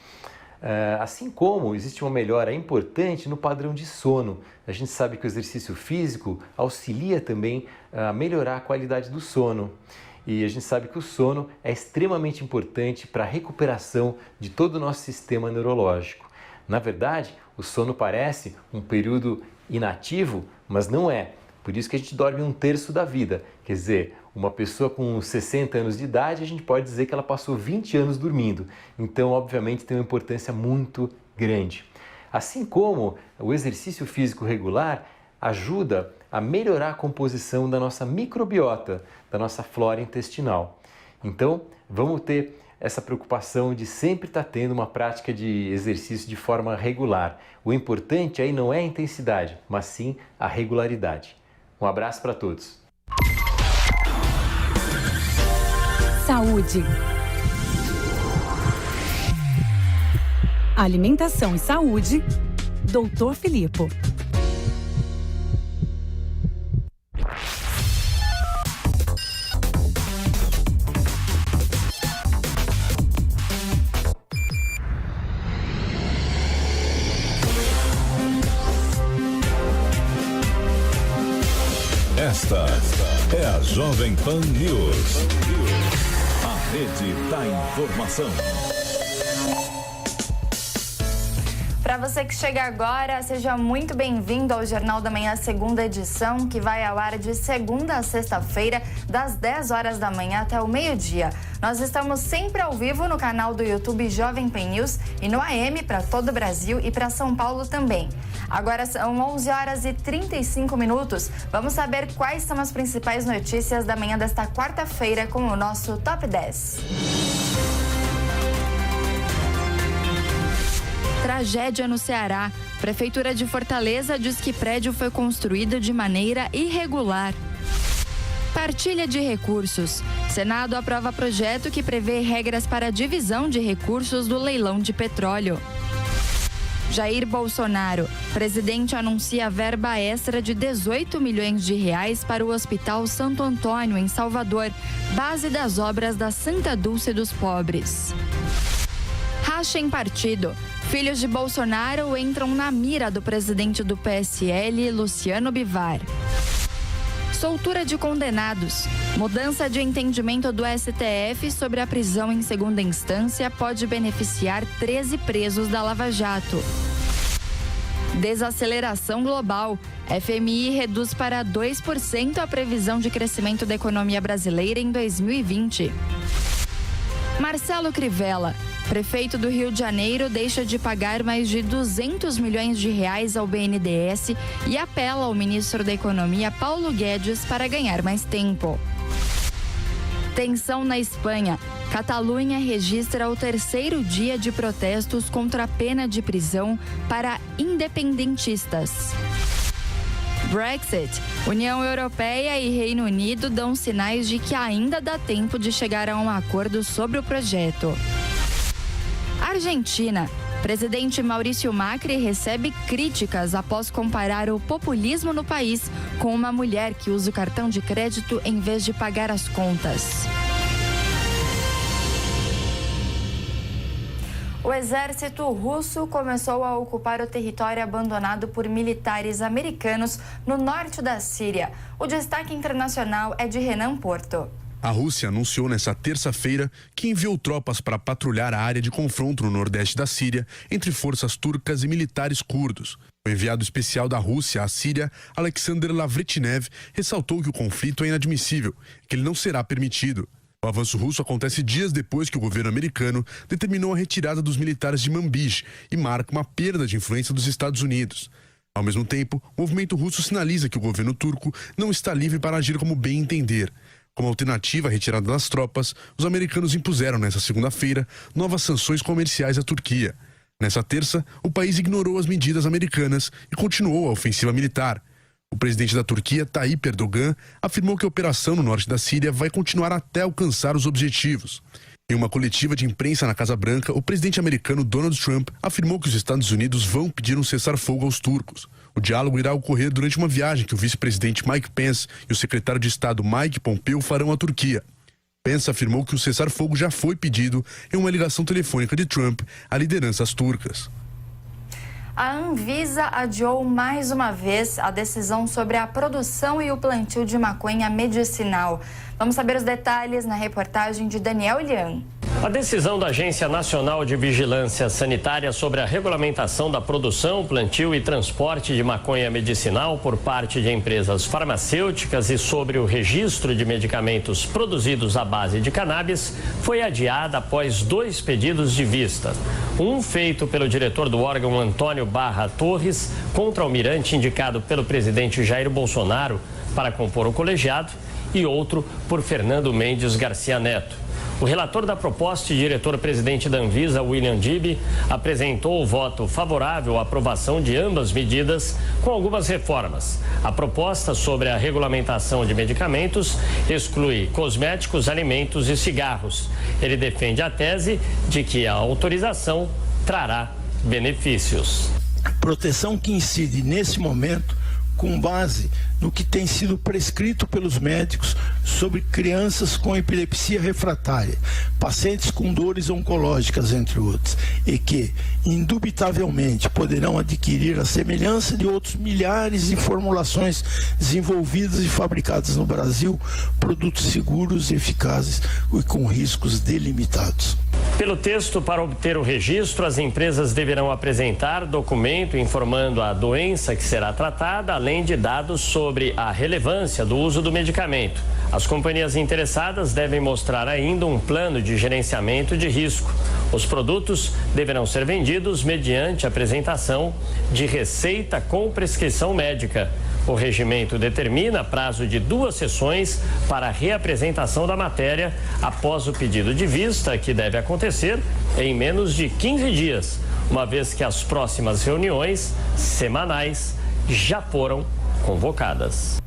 Assim como existe uma melhora importante no padrão de sono. A gente sabe que o exercício físico auxilia também a melhorar a qualidade do sono. E a gente sabe que o sono é extremamente importante para a recuperação de todo o nosso sistema neurológico. Na verdade, o sono parece um período inativo, mas não é. Por isso que a gente dorme 1/3 da vida. Quer dizer, uma pessoa com 60 anos de idade, a gente pode dizer que ela passou 20 anos dormindo. Então, obviamente, tem uma importância muito grande. Assim como o exercício físico regular ajuda a melhorar a composição da nossa microbiota, da nossa flora intestinal. Então, vamos ter essa preocupação de sempre estar tendo uma prática de exercício de forma regular. O importante aí não é a intensidade, mas sim a regularidade. Um abraço para todos. Saúde. Alimentação e saúde. Dr. Filipo. Esta é a Jovem Pan News. A rede da informação. Para você que chega agora, seja muito bem-vindo ao Jornal da Manhã, segunda edição, que vai ao ar de segunda a sexta-feira, das 10 horas da manhã até o meio-dia. Nós estamos sempre ao vivo no canal do YouTube Jovem Pan News e no AM para todo o Brasil e para São Paulo também. Agora são 11h35. Vamos saber quais são as principais notícias da manhã desta quarta-feira com o nosso Top 10. Tragédia no Ceará. Prefeitura de Fortaleza diz que prédio foi construído de maneira irregular. Partilha de recursos. Senado aprova projeto que prevê regras para a divisão de recursos do leilão de petróleo. Jair Bolsonaro. Presidente anuncia verba extra de 18 milhões de reais para o Hospital Santo Antônio, em Salvador, base das obras da Santa Dulce dos Pobres. Racha em partido. Filhos de Bolsonaro entram na mira do presidente do PSL, Luciano Bivar. Soltura de condenados. Mudança de entendimento do STF sobre a prisão em segunda instância pode beneficiar 13 presos da Lava Jato. Desaceleração global. FMI reduz para 2% a previsão de crescimento da economia brasileira em 2020. Marcelo Crivella. Prefeito do Rio de Janeiro deixa de pagar mais de 200 milhões de reais ao BNDES e apela ao ministro da Economia, Paulo Guedes, para ganhar mais tempo. Tensão na Espanha. Catalunha registra o 3º dia de protestos contra a pena de prisão para independentistas. Brexit. União Europeia e Reino Unido dão sinais de que ainda dá tempo de chegar a um acordo sobre o projeto. Argentina. Presidente Maurício Macri recebe críticas após comparar o populismo no país com uma mulher que usa o cartão de crédito em vez de pagar as contas. O exército russo começou a ocupar o território abandonado por militares americanos no norte da Síria. O destaque internacional é de Renan Porto. A Rússia anunciou nesta terça-feira que enviou tropas para patrulhar a área de confronto no nordeste da Síria entre forças turcas e militares curdos. O enviado especial da Rússia à Síria, Alexander Lavretnev, ressaltou que o conflito é inadmissível e que ele não será permitido. O avanço russo acontece dias depois que o governo americano determinou a retirada dos militares de Manbij e marca uma perda de influência dos Estados Unidos. Ao mesmo tempo, o movimento russo sinaliza que o governo turco não está livre para agir como bem entender. Como alternativa à retirada das tropas, os americanos impuseram nesta segunda-feira novas sanções comerciais à Turquia. Nessa terça, o país ignorou as medidas americanas e continuou a ofensiva militar. O presidente da Turquia, Tayyip Erdogan, afirmou que a operação no norte da Síria vai continuar até alcançar os objetivos. Em uma coletiva de imprensa na Casa Branca, o presidente americano Donald Trump afirmou que os Estados Unidos vão pedir um cessar-fogo aos turcos. O diálogo irá ocorrer durante uma viagem que o vice-presidente Mike Pence e o secretário de Estado Mike Pompeo farão à Turquia. Pence afirmou que o cessar-fogo já foi pedido em uma ligação telefônica de Trump a lideranças turcas. A Anvisa adiou mais uma vez a decisão sobre a produção e o plantio de maconha medicinal. Vamos saber os detalhes na reportagem de Daniel Lian. A decisão da Agência Nacional de Vigilância Sanitária sobre a regulamentação da produção, plantio e transporte de maconha medicinal por parte de empresas farmacêuticas e sobre o registro de medicamentos produzidos à base de cannabis foi adiada após 2 pedidos de vista. Um feito pelo diretor do órgão, Antônio Barra Torres, contra-almirante indicado pelo presidente Jair Bolsonaro para compor o colegiado, e outro por Fernando Mendes Garcia Neto. O relator da proposta e diretor-presidente da Anvisa, William Dibby, apresentou o voto favorável à aprovação de ambas medidas, com algumas reformas. A proposta sobre a regulamentação de medicamentos exclui cosméticos, alimentos e cigarros. Ele defende a tese de que a autorização trará benefícios. Proteção que incide nesse momento com base no que tem sido prescrito pelos médicos sobre crianças com epilepsia refratária, pacientes com dores oncológicas, entre outros, e que, indubitavelmente, poderão adquirir a semelhança de outros milhares de formulações desenvolvidas e fabricadas no Brasil, produtos seguros e eficazes e com riscos delimitados. Pelo texto, para obter o registro, as empresas deverão apresentar documento informando a doença que será tratada, além de dados sobre a relevância do uso do medicamento. As companhias interessadas devem mostrar ainda um plano de gerenciamento de risco. Os produtos deverão ser vendidos mediante apresentação de receita com prescrição médica. O regimento determina prazo de 2 sessões para a reapresentação da matéria após o pedido de vista, que deve acontecer em menos de 15 dias, uma vez que as próximas reuniões semanais já foram convocadas.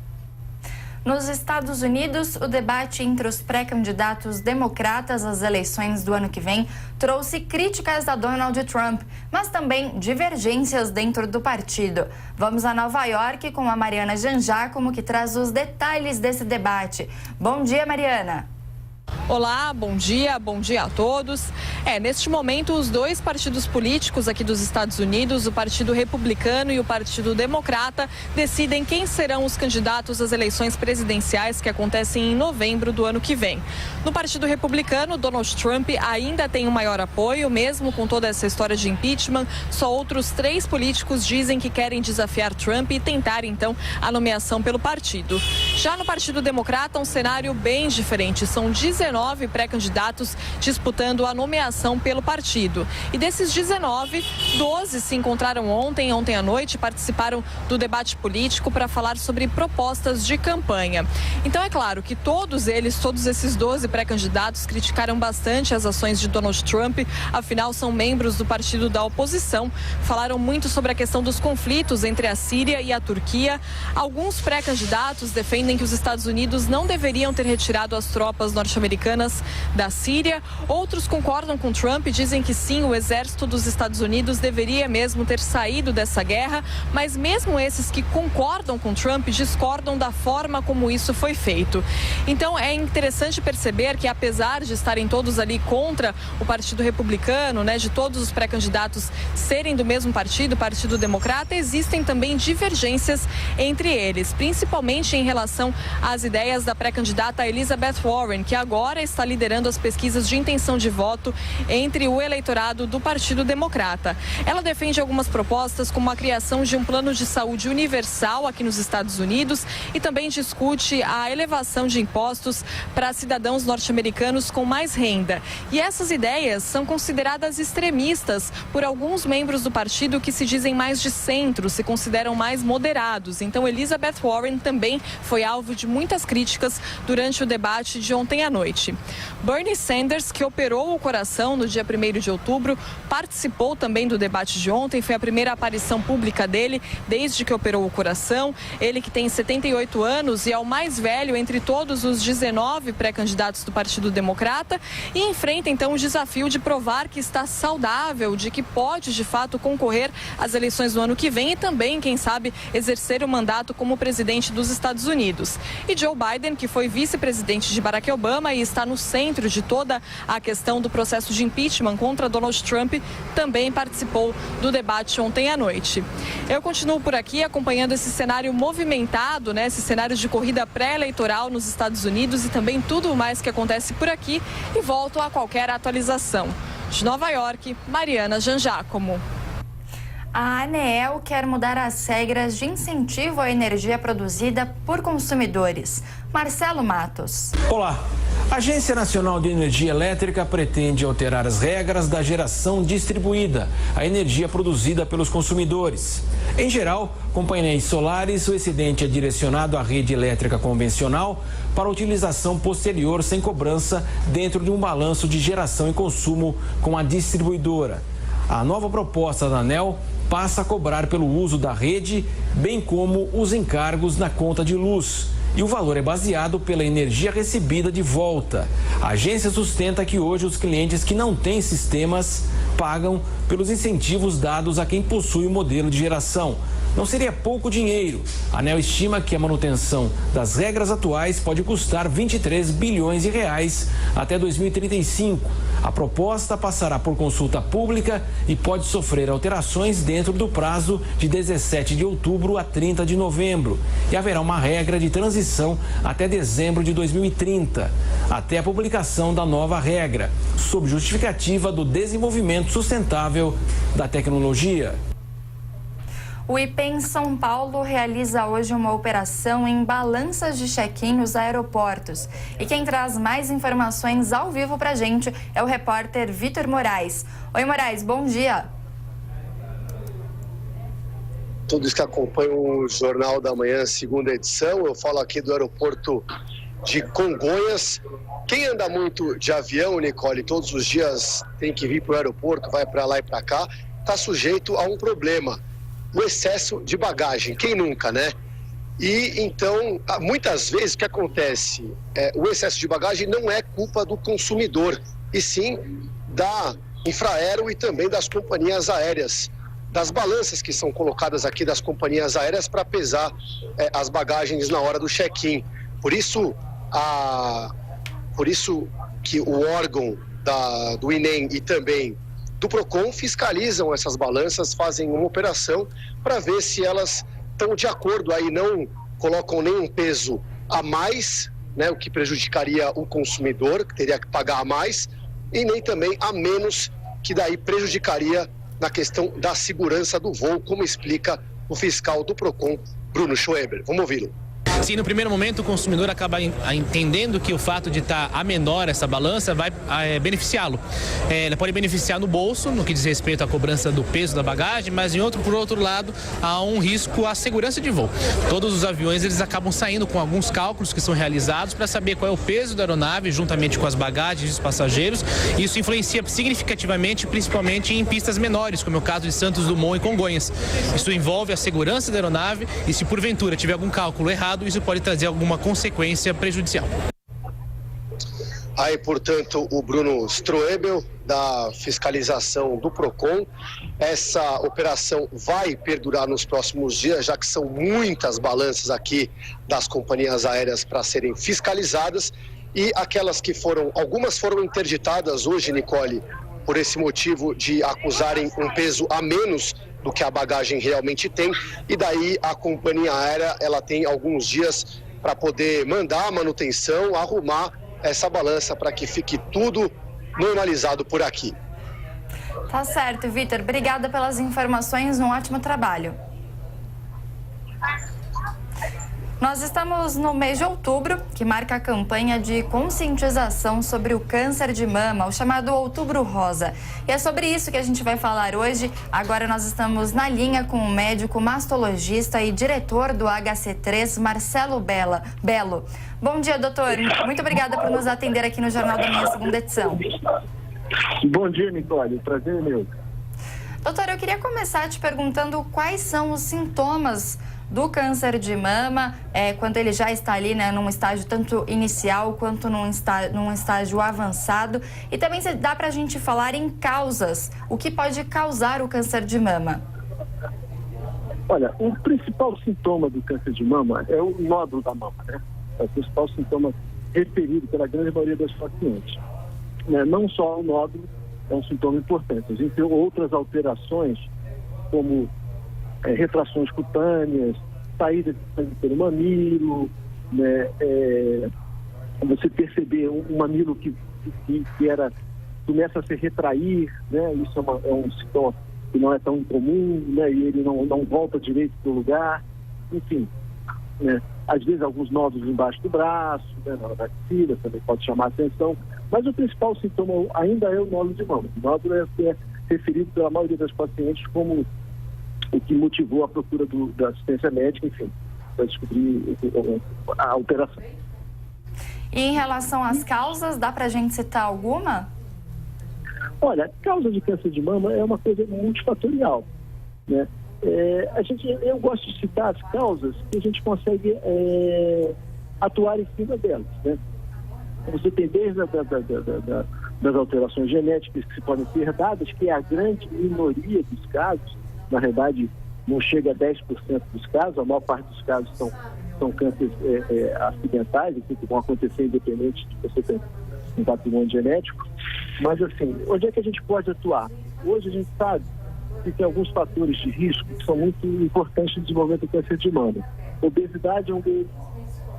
Nos Estados Unidos, o debate entre os pré-candidatos democratas às eleições do ano que vem trouxe críticas a Donald Trump, mas também divergências dentro do partido. Vamos a Nova York com a Mariana Janjacomo, que traz os detalhes desse debate. Bom dia, Mariana. Olá, bom dia a todos. Neste momento, os dois partidos políticos aqui dos Estados Unidos, o Partido Republicano e o Partido Democrata, decidem quem serão os candidatos às eleições presidenciais que acontecem em novembro do ano que vem. No Partido Republicano, Donald Trump ainda tem o maior apoio, mesmo com toda essa história de impeachment. Só outros 3 políticos dizem que querem desafiar Trump e tentar, então, a nomeação pelo partido. Já no Partido Democrata, um cenário bem diferente. São 19 pré-candidatos disputando a nomeação pelo partido. E desses 19, 12 se encontraram ontem à noite, participaram do debate político para falar sobre propostas de campanha. Então é claro que todos esses 12 pré-candidatos criticaram bastante as ações de Donald Trump, afinal são membros do partido da oposição. Falaram muito sobre a questão dos conflitos entre a Síria e a Turquia. Alguns pré-candidatos defendem que os Estados Unidos não deveriam ter retirado as tropas norte-americanas da Síria. Outros concordam com Trump e dizem que sim, o exército dos Estados Unidos deveria mesmo ter saído dessa guerra, mas mesmo esses que concordam com Trump discordam da forma como isso foi feito. Então é interessante perceber que, apesar de estarem todos ali contra o Partido Republicano, de todos os pré-candidatos serem do mesmo partido, o Partido Democrata, existem também divergências entre eles, principalmente em relação às ideias da pré-candidata Elizabeth Warren, que agora está liderando as pesquisas de intenção de voto entre o eleitorado do Partido Democrata. Ela defende algumas propostas, como a criação de um plano de saúde universal aqui nos Estados Unidos, e também discute a elevação de impostos para cidadãos norte-americanos com mais renda. E essas ideias são consideradas extremistas por alguns membros do partido que se dizem mais de centro, se consideram mais moderados. Então, Elizabeth Warren também foi alvo de muitas críticas durante o debate de ontem à noite. Bernie Sanders, que operou o coração no dia 1º de outubro, participou também do debate de ontem. Foi a primeira aparição pública dele desde que operou o coração. Ele, que tem 78 anos e é o mais velho entre todos os 19 pré-candidatos do Partido Democrata, e enfrenta então o desafio de provar que está saudável, de que pode de fato concorrer às eleições do ano que vem e também, quem sabe, exercer o mandato como presidente dos Estados Unidos. E Joe Biden, que foi vice-presidente de Barack Obama e está no centro de toda a questão do processo de impeachment contra Donald Trump, também participou do debate ontem à noite. Eu continuo por aqui acompanhando esse cenário movimentado, esse cenário de corrida pré-eleitoral nos Estados Unidos e também tudo mais que acontece por aqui, e volto a qualquer atualização. De Nova York, Mariana Jangiacomo. A ANEEL quer mudar as regras de incentivo à energia produzida por consumidores. Marcelo Matos. Olá. A Agência Nacional de Energia Elétrica pretende alterar as regras da geração distribuída, a energia produzida pelos consumidores. Em geral, com painéis solares, o excedente é direcionado à rede elétrica convencional para utilização posterior sem cobrança dentro de um balanço de geração e consumo com a distribuidora. A nova proposta da ANEEL passa a cobrar pelo uso da rede, bem como os encargos na conta de luz. E o valor é baseado pela energia recebida de volta. A agência sustenta que hoje os clientes que não têm sistemas pagam pelos incentivos dados a quem possui o modelo de geração. Não seria pouco dinheiro. A ANEEL estima que a manutenção das regras atuais pode custar 23 bilhões de reais até 2035. A proposta passará por consulta pública e pode sofrer alterações dentro do prazo de 17 de outubro a 30 de novembro. E haverá uma regra de transição até dezembro de 2030, até a publicação da nova regra, sob justificativa do desenvolvimento sustentável da tecnologia. O IPEM São Paulo realiza hoje uma operação em balanças de check-in nos aeroportos. E quem traz mais informações ao vivo pra gente é o repórter Vitor Moraes. Oi, Moraes, bom dia. Todos que acompanham o Jornal da Manhã, segunda edição, eu falo aqui do aeroporto de Congonhas. Quem anda muito de avião, Nicole, todos os dias tem que vir para o aeroporto, vai para lá e para cá, está sujeito a um problema. O excesso de bagagem, quem nunca, né? E então, muitas vezes o que acontece, o excesso de bagagem não é culpa do consumidor, e sim da Infraero e também das companhias aéreas, das balanças que são colocadas aqui das companhias aéreas para pesar as bagagens na hora do check-in. Por isso, a por isso que o órgão do INEM e também do PROCON fiscalizam essas balanças, fazem uma operação para ver se elas estão de acordo, aí não colocam nenhum peso a mais, né, o que prejudicaria o consumidor, que teria que pagar a mais, e nem também a menos, que daí prejudicaria na questão da segurança do voo, como explica o fiscal do PROCON, Bruno Schweber. Vamos ouvi-lo. Sim, no primeiro momento o consumidor acaba entendendo que o fato de estar a menor essa balança vai beneficiá-lo. Ela pode beneficiar no bolso, no que diz respeito à cobrança do peso da bagagem, mas por outro lado, há um risco à segurança de voo. Todos os aviões eles acabam saindo com alguns cálculos que são realizados para saber qual é o peso da aeronave, juntamente com as bagagens dos passageiros. Isso influencia significativamente, principalmente em pistas menores, como é o caso de Santos Dumont e Congonhas. Isso envolve a segurança da aeronave e, se porventura tiver algum cálculo errado, isso pode trazer alguma consequência prejudicial. Aí, portanto, o Bruno Stroebel, da fiscalização do PROCON. Essa operação vai perdurar nos próximos dias, já que são muitas balanças aqui das companhias aéreas para serem fiscalizadas, e aquelas que algumas foram interditadas hoje, Nicole, por esse motivo de acusarem um peso a menos do que a bagagem realmente tem, e daí a companhia aérea ela tem alguns dias para poder mandar a manutenção, arrumar essa balança para que fique tudo normalizado por aqui. Tá certo, Vitor. Obrigada pelas informações, um ótimo trabalho. Nós estamos no mês de outubro, que marca a campanha de conscientização sobre o câncer de mama, o chamado Outubro Rosa. E é sobre isso que a gente vai falar hoje. Agora nós estamos na linha com o médico mastologista e diretor do HC3, Marcelo Belo. Bom dia, doutor. Muito obrigada por nos atender aqui no Jornal da Manhã, segunda edição. Bom dia, Nicole. Prazer é meu. Doutor, eu queria começar te perguntando quais são os sintomas do câncer de mama, quando ele já está ali, né, num estágio tanto inicial quanto num estágio avançado. E também se dá para a gente falar em causas, o que pode causar o câncer de mama? Olha, o principal sintoma do câncer de mama é o nódulo da mama, né? É o principal sintoma referido pela grande maioria das pacientes. Não só o nódulo é um sintoma importante, a gente tem outras alterações, como retrações cutâneas, saída de sangue pelo mamilo, né, você perceber um mamilo que começa a se retrair, né, isso é um sintoma que não é tão comum, né, e ele não volta direito para o lugar, enfim, né, às vezes alguns nódulos embaixo do braço, né, na axila, também pode chamar a atenção, mas o principal sintoma ainda é o nódulo de mama. O nódulo é referido pela maioria das pacientes como o que motivou a procura da assistência médica, enfim, para descobrir a alteração. E em relação às causas, dá para a gente citar alguma? Olha, a causa de câncer de mama é uma coisa multifatorial, né? Eu gosto de citar as causas que a gente consegue atuar em cima delas, né? Você tem desde das alterações genéticas que se podem ser herdadas, que é a grande minoria dos casos. Na verdade, não chega a 10% dos casos, a maior parte dos casos são cânceres acidentais, que vão acontecer independente de você ter um patrimônio genético. Mas, assim, onde é que a gente pode atuar? Hoje a gente sabe que tem alguns fatores de risco que são muito importantes no desenvolvimento do câncer de mama. Obesidade é um deles,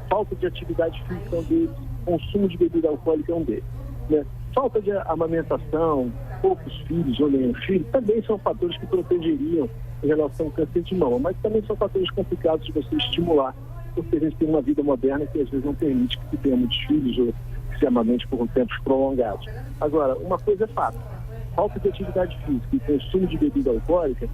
falta de atividade física é um deles, consumo de bebida alcoólica é um deles, né? Falta de amamentação, poucos filhos ou nenhum filho, também são fatores que protegeriam em relação ao câncer de mama, mas também são fatores complicados de você estimular, porque a gente tem uma vida moderna que às vezes não permite que se tenha muitos filhos ou que se amamente por tempos prolongados. Agora, uma coisa é fato, falta de atividade física e consumo de bebida alcoólica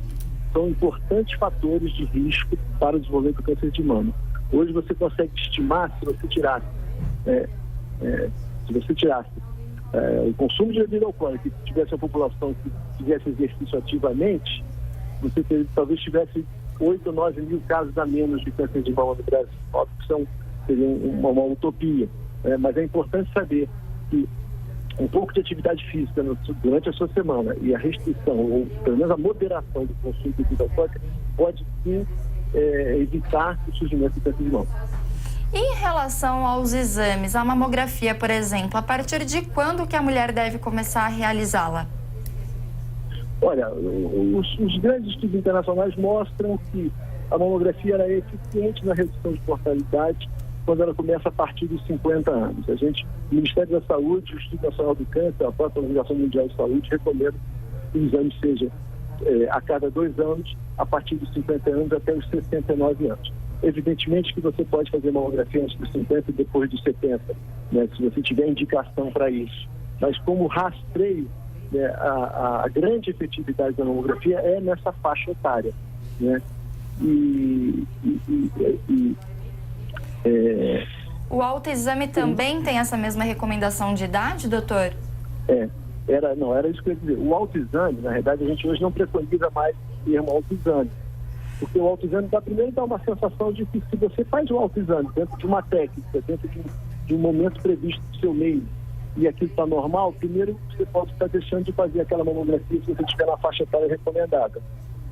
são importantes fatores de risco para o desenvolvimento do câncer de mama. Hoje você consegue estimar, se você tirasse o consumo de bebida alcoólica, que tivesse uma população que fizesse exercício ativamente, você talvez tivesse 8 ou 9 mil casos a menos de câncer de mama no Brasil. Óbvio que seria uma utopia, mas é importante saber que um pouco de atividade física durante a sua semana e a restrição, ou pelo menos a moderação do consumo de bebida alcoólica, pode sim evitar o surgimento do câncer de mama. E em relação aos exames, a mamografia, por exemplo, a partir de quando que a mulher deve começar a realizá-la? Olha, os grandes estudos internacionais mostram que a mamografia era eficiente na redução de mortalidade quando ela começa a partir dos 50 anos. O Ministério da Saúde, o Instituto Nacional do Câncer, a própria Organização Mundial de Saúde recomenda que o exame seja a cada 2 anos, a partir dos 50 anos até os 69 anos. Evidentemente que você pode fazer mamografia antes dos 50 e depois dos 70, né, se você tiver indicação para isso. Mas como rastreio, né, a grande efetividade da mamografia é nessa faixa etária, né? O autoexame também tem essa mesma recomendação de idade, doutor? Era isso que eu ia dizer. O autoexame, na verdade, a gente hoje não preconiza mais o termo autoexame. Porque o autoexame primeiro dá uma sensação de que se você faz o autoexame dentro de uma técnica, dentro de um momento previsto do seu meio, e aquilo está normal, primeiro você pode estar deixando de fazer aquela mamografia se você estiver na faixa etária recomendada,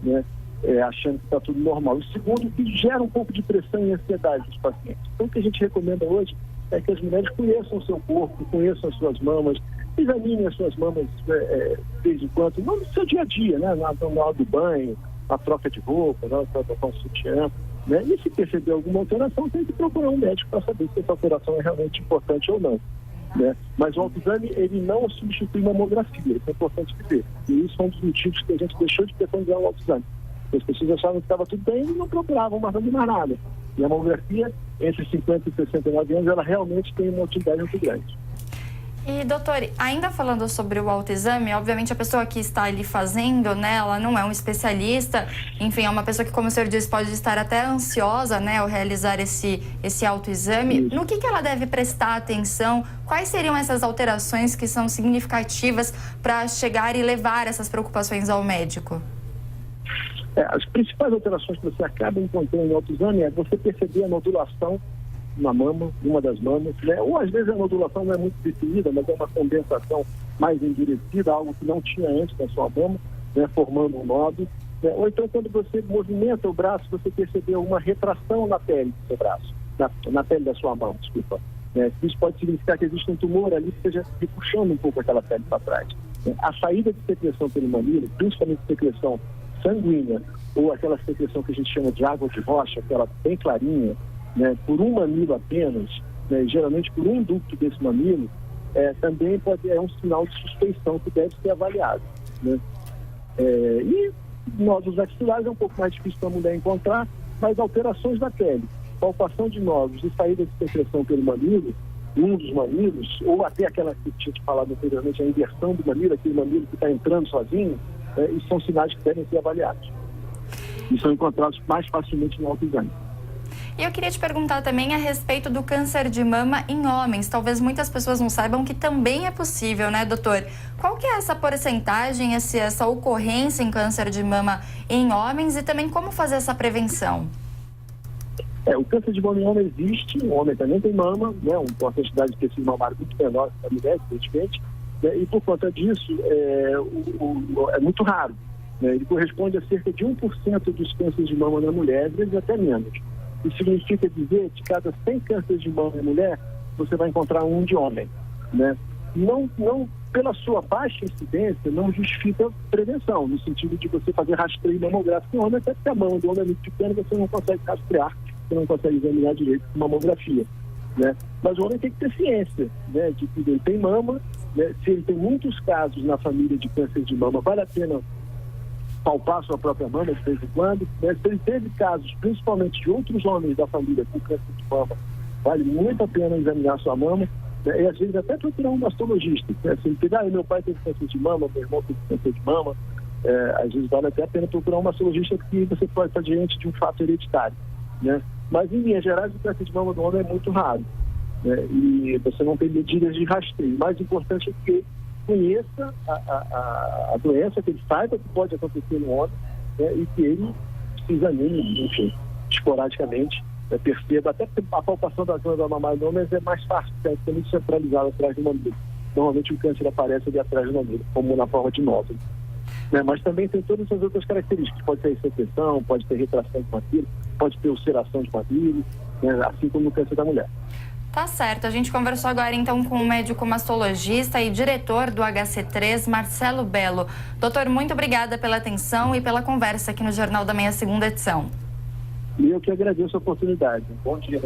né? Achando que está tudo normal. E segundo, que gera um pouco de pressão e ansiedade dos pacientes. Então, o que a gente recomenda hoje é que as mulheres conheçam o seu corpo, conheçam as suas mamas, examinem as suas mamas de vez em quando, não no seu dia a dia, né? Na hora do banho, na troca de roupa, na hora de trocar um sutiã, né? E se perceber alguma alteração, tem que procurar um médico para saber se essa alteração é realmente importante ou não, né? Mas o autoexame, ele não substitui mamografia, isso é importante dizer. E isso é um dos motivos que a gente deixou de preconizar o autoexame. As pessoas achavam que estava tudo bem e não procuravam mais nada. E a mamografia, entre 50 e 69 anos, ela realmente tem uma utilidade muito grande. E, doutor, ainda falando sobre o autoexame, obviamente a pessoa que está ali fazendo, né, ela não é um especialista, enfim, é uma pessoa que, como o senhor disse, pode estar até ansiosa, né, ao realizar esse autoexame. No que ela deve prestar atenção? Quais seriam essas alterações que são significativas para chegar e levar essas preocupações ao médico? As principais alterações que você acaba encontrando no autoexame é você perceber a nodulação na mama, uma das mamas, né? Ou às vezes a nodulação não é muito definida, mas é uma condensação mais endurecida, algo que não tinha antes na sua mama, né? Formando um nódulo, né? Ou então quando você movimenta o braço, você percebeu uma retração na pele do seu braço, na pele da sua mão, desculpa. Isso pode significar que existe um tumor ali que esteja puxando um pouco aquela pele para trás. A saída de secreção pelo mamilo, principalmente secreção sanguínea, ou aquela secreção que a gente chama de água de rocha, aquela bem clarinha, né, por um mamilo apenas, né, geralmente por um ducto desse mamilo, também é um sinal de suspeição que deve ser avaliado, né? E nódulos axilares é um pouco mais difícil para a mulher encontrar, mas alterações da pele, palpação de nódulos e saída de secreção pelo mamilo, um dos mamilos, ou até aquela que tinha te falado anteriormente, a inversão do mamilo, aquele mamilo que está entrando sozinho, isso são sinais que devem ser avaliados. E são encontrados mais facilmente no autoexame. E eu queria te perguntar também a respeito do câncer de mama em homens. Talvez muitas pessoas não saibam que também é possível, né, doutor? Qual que é essa porcentagem, essa ocorrência em câncer de mama em homens e também como fazer essa prevenção? O câncer de mama em homem existe, o homem também tem mama, né, uma quantidade de tecido mamário muito menor que a mulher, evidentemente, né, e por conta disso é muito raro, né? Ele corresponde a cerca de 1% dos cânceres de mama na mulher, às vezes até menos. Isso significa dizer que de cada 100 cânceres de mama em mulher, você vai encontrar um de homem, né? Não, pela sua baixa incidência, não justifica prevenção, no sentido de você fazer rastreio mamográfico em homem, até porque a mama do homem é muito pequena, você não consegue rastrear, você não consegue examinar direito com mamografia, né? Mas o homem tem que ter ciência, né, de que ele tem mama, né? Se ele tem muitos casos na família de câncer de mama, vale a pena palpar sua própria mama de vez em quando, né? Se ele teve casos, principalmente de outros homens da família com câncer de mama, vale muito a pena examinar sua mama, né? E às vezes até procurar um mastologista, né? Se ele pegar, meu pai teve câncer de mama, meu irmão teve câncer de mama, às vezes vale até a pena procurar um mastologista, porque você pode estar diante de um fato hereditário, né? Mas em linhas gerais, o câncer de mama do homem é muito raro, né? E você não tem medidas de rastreio. O mais importante é que conheça a doença, que ele saiba que pode acontecer no homem, né, e que ele se examine, enfim, esporadicamente, perceba, até porque a palpação da glândula mamária do homem é mais fácil, porque é muito centralizada atrás do mamilo. Normalmente o câncer aparece ali atrás do mamilo, como na forma de nódulo. né? Mas também tem todas as outras características. Pode ter hipertensão, pode ter retração de mamilo, pode ter ulceração de mamilo, né? Assim como o câncer da mulher. Tá certo. A gente conversou agora então com o médico mastologista e diretor do HC3, Marcelo Belo. Doutor, muito obrigada pela atenção e pela conversa aqui no Jornal da Manhã, segunda edição. E eu que agradeço a oportunidade. Bom dia.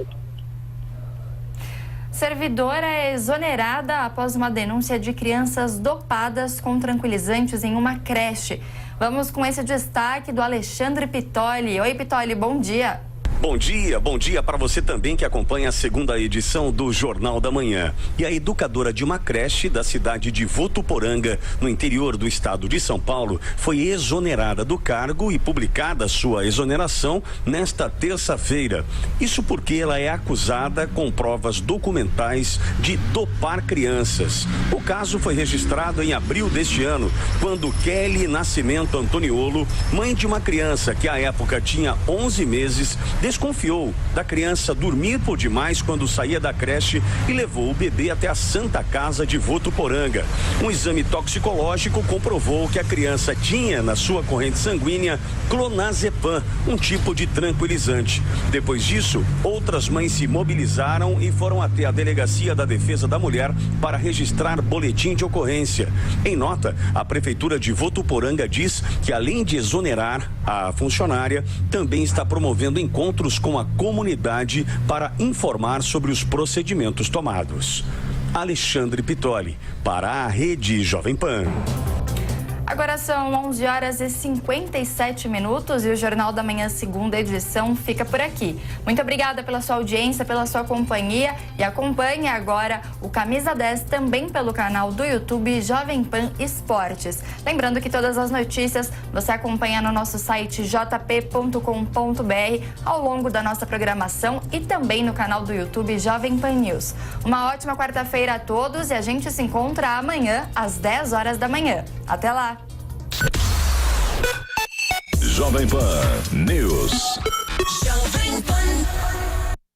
Servidora é exonerada após uma denúncia de crianças dopadas com tranquilizantes em uma creche. Vamos com esse destaque do Alexandre Pitoli. Oi, Pitoli, bom dia. Bom dia para você também que acompanha a segunda edição do Jornal da Manhã. E a educadora de uma creche da cidade de Votuporanga, no interior do estado de São Paulo, foi exonerada do cargo e publicada sua exoneração nesta terça-feira. Isso porque ela é acusada com provas documentais de dopar crianças. O caso foi registrado em abril deste ano, quando Kelly Nascimento Antoniolo, mãe de uma criança que à época tinha 11 meses, desconfiou da criança dormir por demais quando saía da creche e levou o bebê até a Santa Casa de Votuporanga. Um exame toxicológico comprovou que a criança tinha na sua corrente sanguínea clonazepam, um tipo de tranquilizante. Depois disso, outras mães se mobilizaram e foram até a Delegacia da Defesa da Mulher para registrar boletim de ocorrência. Em nota, a Prefeitura de Votuporanga diz que, além de exonerar a funcionária, também está promovendo encontros com a comunidade para informar sobre os procedimentos tomados. Alexandre Pitoli, para a Rede Jovem Pan. Agora são 11 horas e 57 minutos e o Jornal da Manhã, segunda edição, fica por aqui. Muito obrigada pela sua audiência, pela sua companhia e acompanhe agora o Camisa 10 também pelo canal do YouTube Jovem Pan Esportes. Lembrando que todas as notícias você acompanha no nosso site jp.com.br ao longo da nossa programação e também no canal do YouTube Jovem Pan News. Uma ótima quarta-feira a todos e a gente se encontra amanhã às 10 horas da manhã. Até lá! Jovem Pan News.